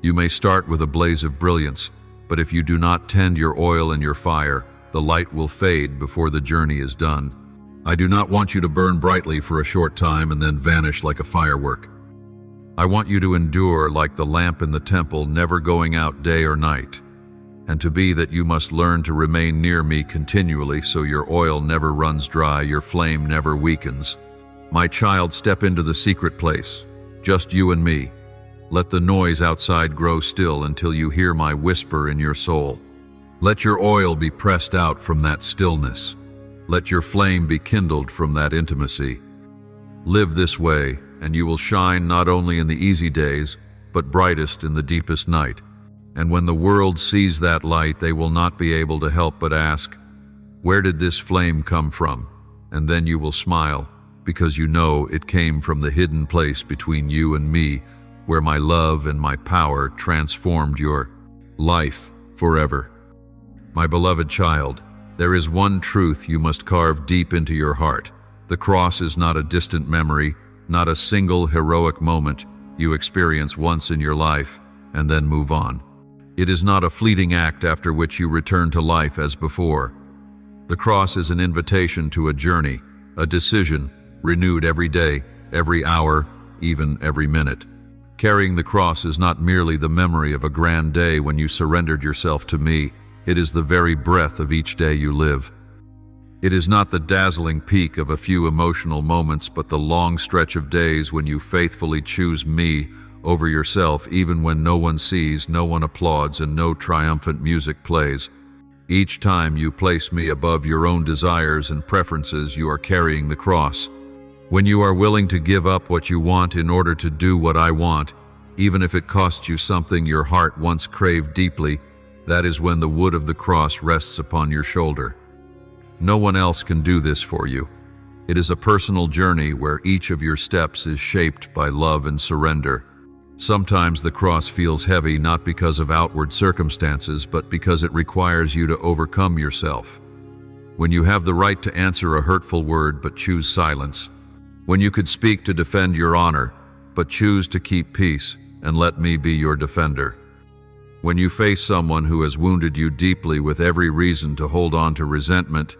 You may start with a blaze of brilliance, but if you do not tend your oil and your fire, the light will fade before the journey is done. I do not want you to burn brightly for a short time and then vanish like a firework. I want you to endure like the lamp in the temple, never going out day or night. And to be that, you must learn to remain near me continually so your oil never runs dry, your flame never weakens. My child, step into the secret place, just you and me. Let the noise outside grow still until you hear my whisper in your soul. Let your oil be pressed out from that stillness. Let your flame be kindled from that intimacy. Live this way, and you will shine not only in the easy days, but brightest in the deepest night. And when the world sees that light, they will not be able to help but ask, where did this flame come from? And then you will smile, because you know it came from the hidden place between you and me, where my love and my power transformed your life forever. My beloved child, there is one truth you must carve deep into your heart. The cross is not a distant memory, not a single heroic moment you experience once in your life and then move on. It is not a fleeting act after which you return to life as before. The cross is an invitation to a journey, a decision, renewed every day, every hour, even every minute. Carrying the cross is not merely the memory of a grand day when you surrendered yourself to me. It is the very breath of each day you live. It is not the dazzling peak of a few emotional moments, but the long stretch of days when you faithfully choose me over yourself, even when no one sees, no one applauds, and no triumphant music plays. Each time you place me above your own desires and preferences, you are carrying the cross. When you are willing to give up what you want in order to do what I want, even if it costs you something your heart once craved deeply, that is when the wood of the cross rests upon your shoulder. No one else can do this for you. It is a personal journey where each of your steps is shaped by love and surrender. Sometimes the cross feels heavy not because of outward circumstances, but because it requires you to overcome yourself. When you have the right to answer a hurtful word but choose silence. When you could speak to defend your honor, but choose to keep peace and let me be your defender. When you face someone who has wounded you deeply with every reason to hold on to resentment,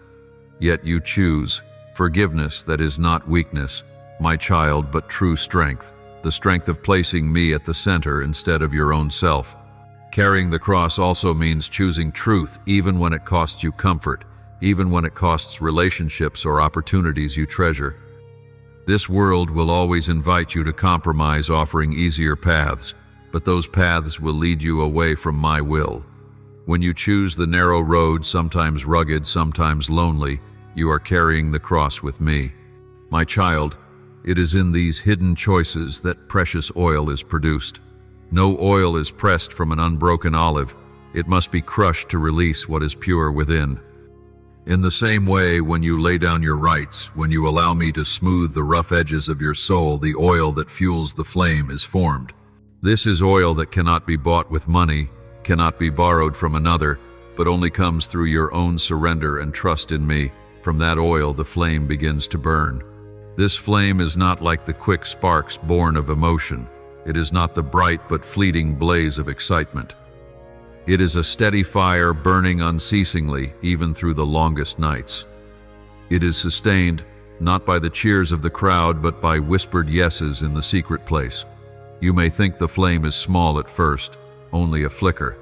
yet you choose forgiveness. That is not weakness, my child, but true strength. The strength of placing me at the center instead of your own self. Carrying the cross also means choosing truth even when it costs you comfort, even when it costs relationships or opportunities you treasure. This world will always invite you to compromise, offering easier paths, but those paths will lead you away from my will. When you choose the narrow road, sometimes rugged, sometimes lonely, you are carrying the cross with me. My child, it is in these hidden choices that precious oil is produced. No oil is pressed from an unbroken olive. It must be crushed to release what is pure within. In the same way, when you lay down your rights, when you allow me to smooth the rough edges of your soul, the oil that fuels the flame is formed. This is oil that cannot be bought with money, cannot be borrowed from another, but only comes through your own surrender and trust in me. From that oil, the flame begins to burn. This flame is not like the quick sparks born of emotion. It is not the bright but fleeting blaze of excitement. It is a steady fire burning unceasingly, even through the longest nights. It is sustained not by the cheers of the crowd, but by whispered yeses in the secret place. You may think the flame is small at first, only a flicker.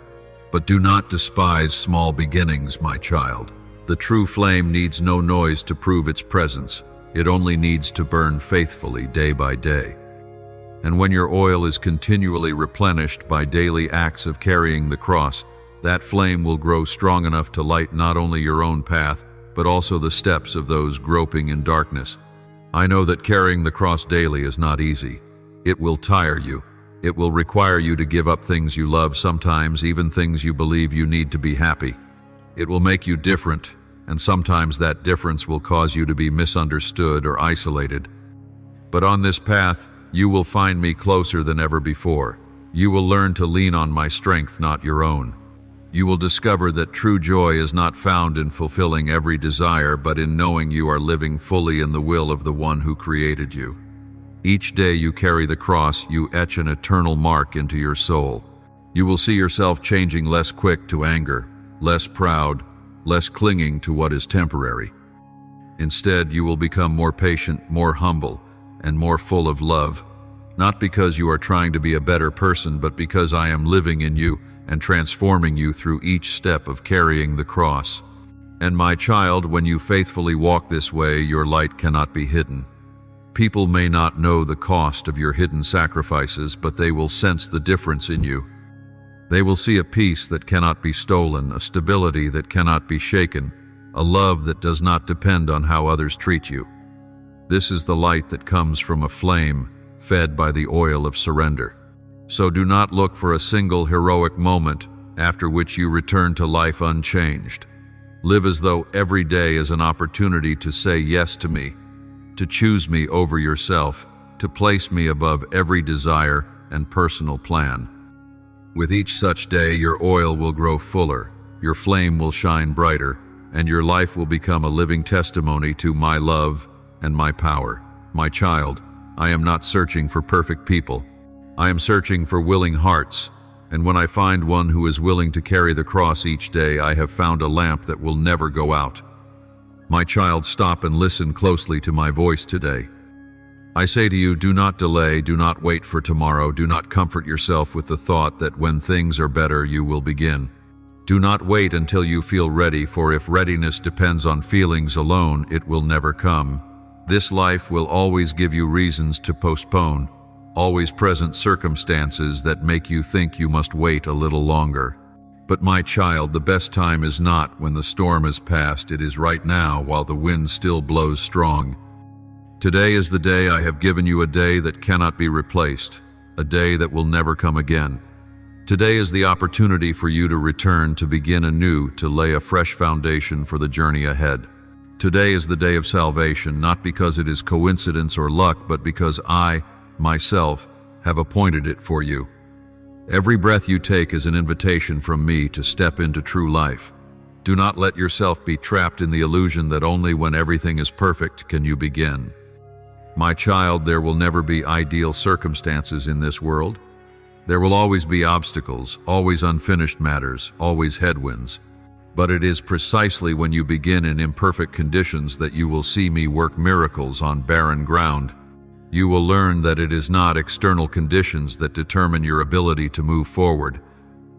But do not despise small beginnings, my child. The true flame needs no noise to prove its presence. It only needs to burn faithfully day by day. And when your oil is continually replenished by daily acts of carrying the cross, that flame will grow strong enough to light not only your own path, but also the steps of those groping in darkness. I know that carrying the cross daily is not easy. It will tire you. It will require you to give up things you love, sometimes even things you believe you need to be happy. It will make you different, and sometimes that difference will cause you to be misunderstood or isolated. But on this path, you will find me closer than ever before. You will learn to lean on my strength, not your own. You will discover that true joy is not found in fulfilling every desire, but in knowing you are living fully in the will of the one who created you. Each day you carry the cross, you etch an eternal mark into your soul. You will see yourself changing, less quick to anger, less proud, less clinging to what is temporary. Instead, you will become more patient, more humble, and more full of love, not because you are trying to be a better person, but because I am living in you and transforming you through each step of carrying the cross. And my child, when you faithfully walk this way, your light cannot be hidden. People may not know the cost of your hidden sacrifices, but they will sense the difference in you. They will see a peace that cannot be stolen, a stability that cannot be shaken, a love that does not depend on how others treat you. This is the light that comes from a flame fed by the oil of surrender. So do not look for a single heroic moment after which you return to life unchanged. Live as though every day is an opportunity to say yes to me, to choose me over yourself, to place me above every desire and personal plan. With each such day, your oil will grow fuller, your flame will shine brighter, and your life will become a living testimony to my love and my power. My child, I am not searching for perfect people. I am searching for willing hearts, and when I find one who is willing to carry the cross each day, I have found a lamp that will never go out. My child, stop and listen closely to my voice today. I say to you, do not delay, do not wait for tomorrow, do not comfort yourself with the thought that when things are better, you will begin. Do not wait until you feel ready, for if readiness depends on feelings alone, it will never come. This life will always give you reasons to postpone, always present circumstances that make you think you must wait a little longer. But my child, the best time is not when the storm has passed, it is right now while the wind still blows strong. Today is the day I have given you, a day that cannot be replaced, a day that will never come again. Today is the opportunity for you to return, to begin anew, to lay a fresh foundation for the journey ahead. Today is the day of salvation, not because it is coincidence or luck, but because I, myself, have appointed it for you. Every breath you take is an invitation from me to step into true life. Do not let yourself be trapped in the illusion that only when everything is perfect can you begin. My child, there will never be ideal circumstances in this world. There will always be obstacles, always unfinished matters, always headwinds. But it is precisely when you begin in imperfect conditions that you will see me work miracles on barren ground. You will learn that it is not external conditions that determine your ability to move forward,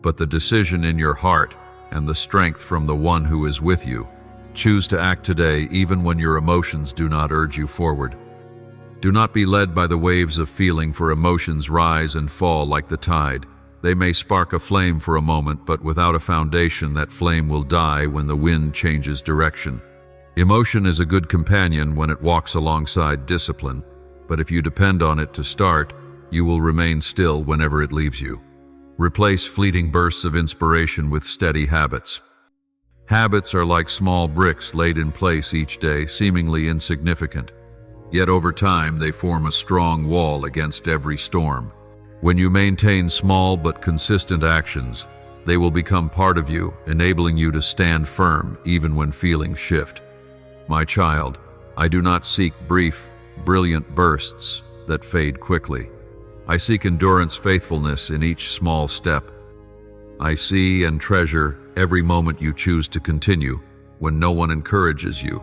but the decision in your heart and the strength from the one who is with you. Choose to act today even when your emotions do not urge you forward. Do not be led by the waves of feeling, for emotions rise and fall like the tide. They may spark a flame for a moment, but without a foundation, that flame will die when the wind changes direction. Emotion is a good companion when it walks alongside discipline, but if you depend on it to start, you will remain still whenever it leaves you. Replace fleeting bursts of inspiration with steady habits. Habits are like small bricks laid in place each day, seemingly insignificant. Yet over time, they form a strong wall against every storm. When you maintain small but consistent actions, they will become part of you, enabling you to stand firm even when feelings shift. My child, I do not seek brief, brilliant bursts that fade quickly. I seek endurance, faithfulness in each small step. I see and treasure every moment you choose to continue when no one encourages you.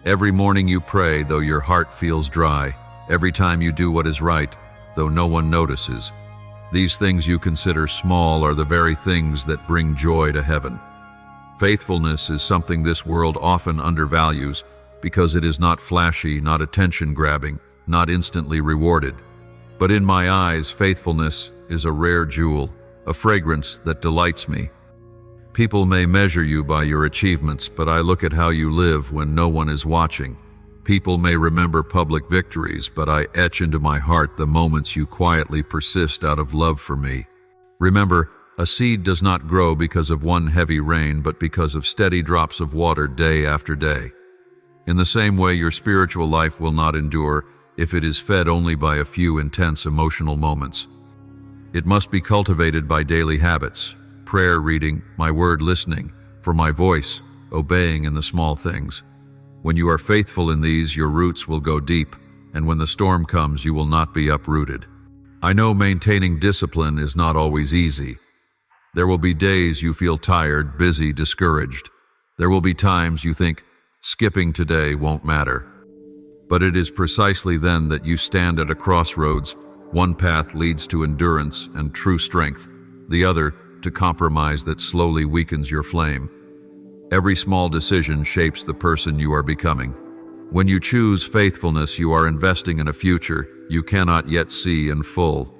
Every morning you pray, though your heart feels dry. Every time you do what is right, though no one notices. These things you consider small are the very things that bring joy to heaven. Faithfulness is something this world often undervalues because it is not flashy, not attention-grabbing, not instantly rewarded. But in my eyes, faithfulness is a rare jewel, a fragrance that delights me. People may measure you by your achievements, but I look at how you live when no one is watching. People may remember public victories, but I etch into my heart the moments you quietly persist out of love for me. Remember, a seed does not grow because of one heavy rain, but because of steady drops of water day after day. In the same way, your spiritual life will not endure if it is fed only by a few intense emotional moments. It must be cultivated by daily habits. Prayer, reading, my word, listening, for my voice, obeying in the small things. When you are faithful in these, your roots will go deep, and when the storm comes, you will not be uprooted. I know maintaining discipline is not always easy. There will be days you feel tired, busy, discouraged. There will be times you think, skipping today won't matter. But it is precisely then that you stand at a crossroads. One path leads to endurance and true strength, the other to compromise that slowly weakens your flame. Every small decision shapes the person you are becoming. When you choose faithfulness, you are investing in a future you cannot yet see in full.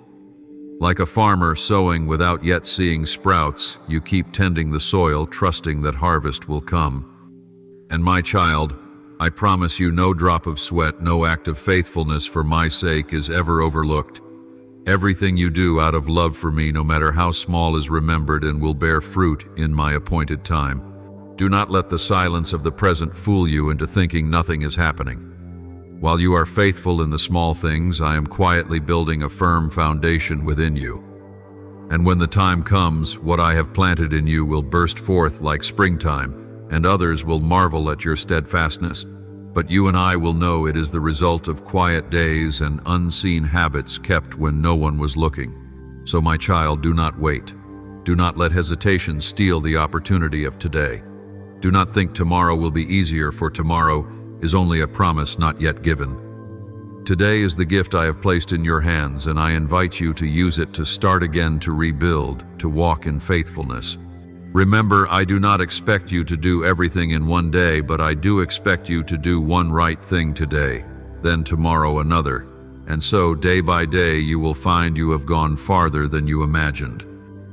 Like a farmer sowing without yet seeing sprouts, you keep tending the soil, trusting that harvest will come. And my child, I promise you, no drop of sweat, no act of faithfulness for my sake is ever overlooked. Everything you do out of love for me, no matter how small, is remembered and will bear fruit in my appointed time. Do not let the silence of the present fool you into thinking nothing is happening. While you are faithful in the small things, I am quietly building a firm foundation within you. And when the time comes, what I have planted in you will burst forth like springtime, and others will marvel at your steadfastness. But you and I will know it is the result of quiet days and unseen habits kept when no one was looking. So my child, do not wait. Do not let hesitation steal the opportunity of today. Do not think tomorrow will be easier, for tomorrow is only a promise not yet given. Today is the gift I have placed in your hands, and I invite you to use it to start again, to rebuild, to walk in faithfulness. Remember, I do not expect you to do everything in one day, but I do expect you to do one right thing today, then tomorrow another. And so, day by day, you will find you have gone farther than you imagined.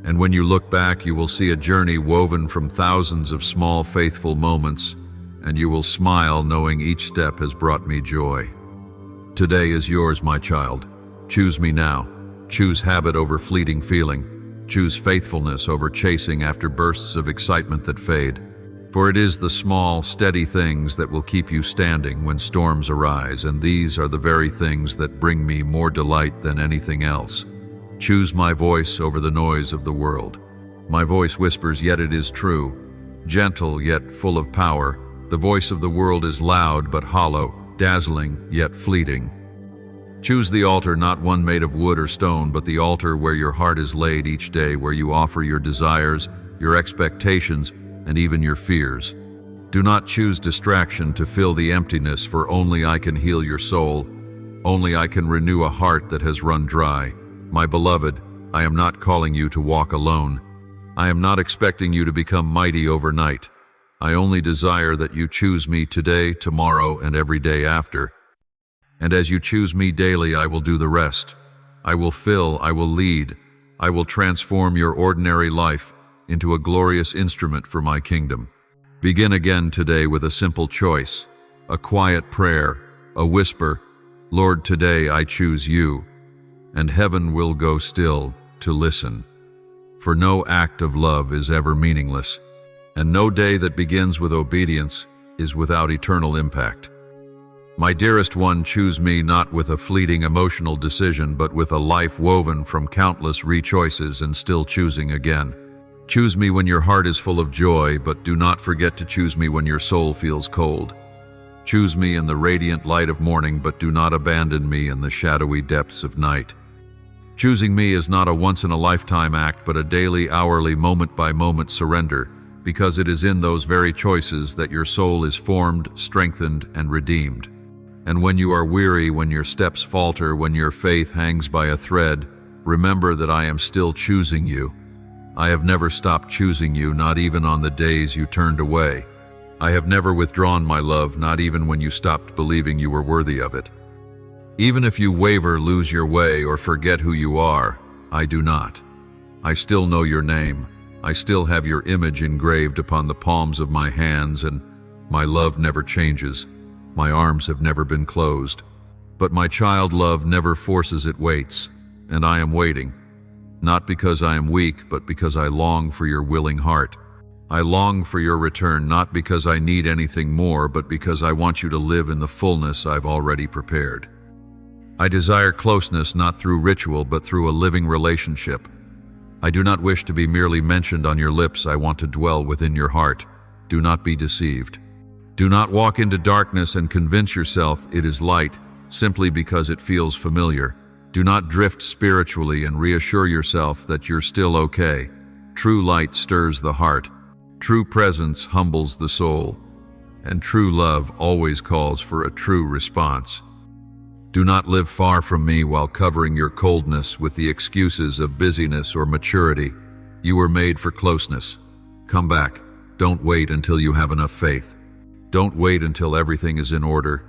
And when you look back, you will see a journey woven from thousands of small, faithful moments, and you will smile knowing each step has brought me joy. Today is yours, my child. Choose me now. Choose habit over fleeting feeling. Choose faithfulness over chasing after bursts of excitement that fade. For it is the small, steady things that will keep you standing when storms arise, and these are the very things that bring me more delight than anything else. Choose my voice over the noise of the world. My voice whispers, yet it is true. Gentle, yet full of power. The voice of the world is loud but hollow, dazzling, yet fleeting. Choose the altar, not one made of wood or stone, but the altar where your heart is laid each day, where you offer your desires, your expectations, and even your fears. Do not choose distraction to fill the emptiness, for only I can heal your soul. Only I can renew a heart that has run dry. My beloved, I am not calling you to walk alone. I am not expecting you to become mighty overnight. I only desire that you choose me today, tomorrow, and every day after. And as you choose me daily, I will do the rest. I will fill, I will lead, I will transform your ordinary life into a glorious instrument for my kingdom. Begin again today with a simple choice, a quiet prayer, a whisper, Lord, today I choose you, and heaven will go still to listen. For no act of love is ever meaningless, and no day that begins with obedience is without eternal impact. My dearest one, choose me not with a fleeting emotional decision, but with a life woven from countless re-choices and still choosing again. Choose me when your heart is full of joy, but do not forget to choose me when your soul feels cold. Choose me in the radiant light of morning, but do not abandon me in the shadowy depths of night. Choosing me is not a once-in-a-lifetime act, but a daily, hourly, moment-by-moment surrender, because it is in those very choices that your soul is formed, strengthened, and redeemed. And when you are weary, when your steps falter, when your faith hangs by a thread, remember that I am still choosing you. I have never stopped choosing you, not even on the days you turned away. I have never withdrawn my love, not even when you stopped believing you were worthy of it. Even if you waver, lose your way, or forget who you are, I do not. I still know your name. I still have your image engraved upon the palms of my hands, and my love never changes. My arms have never been closed. But my child love never forces, it waits, and I am waiting. Not because I am weak, but because I long for your willing heart. I long for your return, not because I need anything more, but because I want you to live in the fullness I've already prepared. I desire closeness not through ritual, but through a living relationship. I do not wish to be merely mentioned on your lips. I want to dwell within your heart. Do not be deceived. Do not walk into darkness and convince yourself it is light simply because it feels familiar. Do not drift spiritually and reassure yourself that you're still okay. True light stirs the heart. True presence humbles the soul. And true love always calls for a true response. Do not live far from me while covering your coldness with the excuses of busyness or maturity. You were made for closeness. Come back. Don't wait until you have enough faith. Don't wait until everything is in order.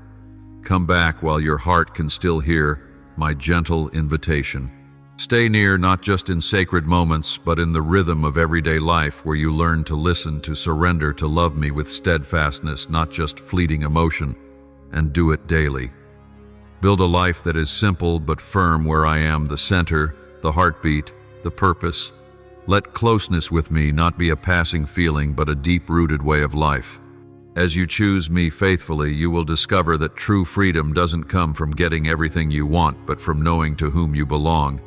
Come back while your heart can still hear my gentle invitation. Stay near, not just in sacred moments, but in the rhythm of everyday life, where you learn to listen, to surrender, to love me with steadfastness, not just fleeting emotion, and do it daily. Build a life that is simple but firm, where I am the center, the heartbeat, the purpose. Let closeness with me not be a passing feeling, but a deep-rooted way of life. As you choose me faithfully, you will discover that true freedom doesn't come from getting everything you want, but from knowing to whom you belong.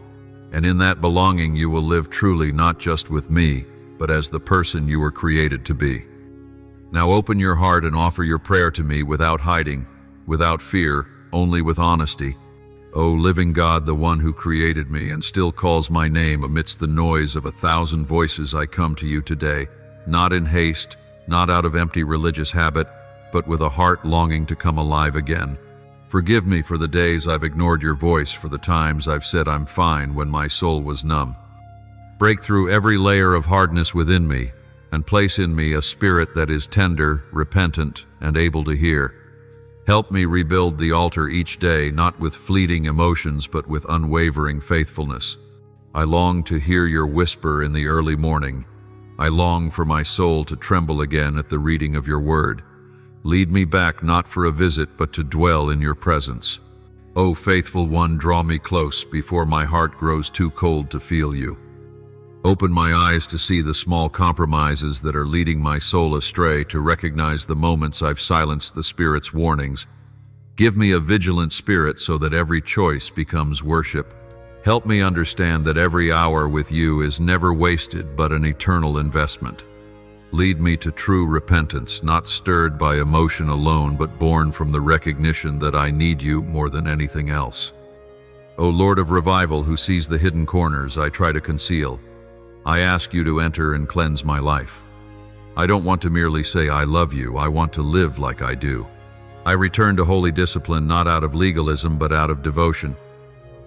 And in that belonging, you will live truly, not just with me, but as the person you were created to be. Now open your heart and offer your prayer to me without hiding, without fear, only with honesty. O living God, the one who created me and still calls my name amidst the noise of 1,000 voices, I come to you today, not in haste, not out of empty religious habit, but with a heart longing to come alive again. Forgive me for the days I've ignored your voice, for the times I've said I'm fine when my soul was numb. Break through every layer of hardness within me and place in me a spirit that is tender, repentant, and able to hear. Help me rebuild the altar each day, not with fleeting emotions, but with unwavering faithfulness. I long to hear your whisper in the early morning. I long for my soul to tremble again at the reading of your word. Lead me back, not for a visit, but to dwell in your presence. O faithful one, draw me close before my heart grows too cold to feel you. Open my eyes to see the small compromises that are leading my soul astray, to recognize the moments I've silenced the Spirit's warnings. Give me a vigilant spirit so that every choice becomes worship. Help me understand that every hour with you is never wasted, but an eternal investment. Lead me to true repentance, not stirred by emotion alone, but born from the recognition that I need you more than anything else. O Lord of revival, who sees the hidden corners I try to conceal, I ask you to enter and cleanse my life. I don't want to merely say I love you, I want to live like I do. I return to holy discipline, not out of legalism, but out of devotion.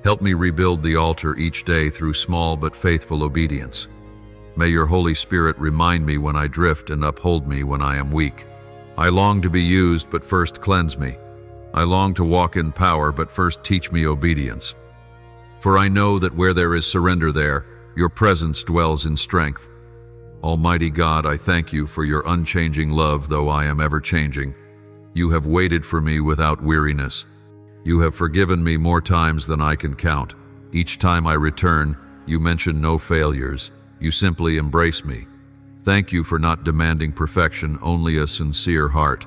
Help me rebuild the altar each day through small but faithful obedience. May your Holy Spirit remind me when I drift and uphold me when I am weak. I long to be used, but first cleanse me. I long to walk in power, but first teach me obedience. For I know that where there is surrender there, your presence dwells in strength. Almighty God, I thank you for your unchanging love, though I am ever changing. You have waited for me without weariness. You have forgiven me more times than I can count. Each time I return, you mention no failures. You simply embrace me. Thank you for not demanding perfection, only a sincere heart.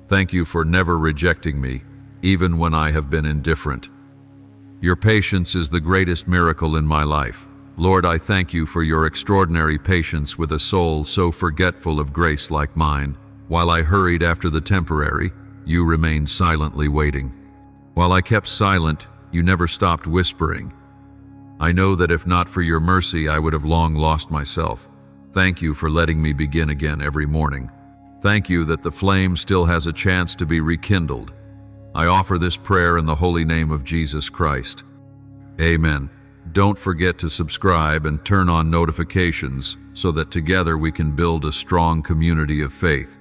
Thank you for never rejecting me, even when I have been indifferent. Your patience is the greatest miracle in my life. Lord, I thank you for your extraordinary patience with a soul so forgetful of grace like mine. While I hurried after the temporary, you remained silently waiting. While I kept silent, you never stopped whispering. I know that if not for your mercy, I would have long lost myself. Thank you for letting me begin again every morning. Thank you that the flame still has a chance to be rekindled. I offer this prayer in the holy name of Jesus Christ. Amen. Don't forget to subscribe and turn on notifications so that together we can build a strong community of faith.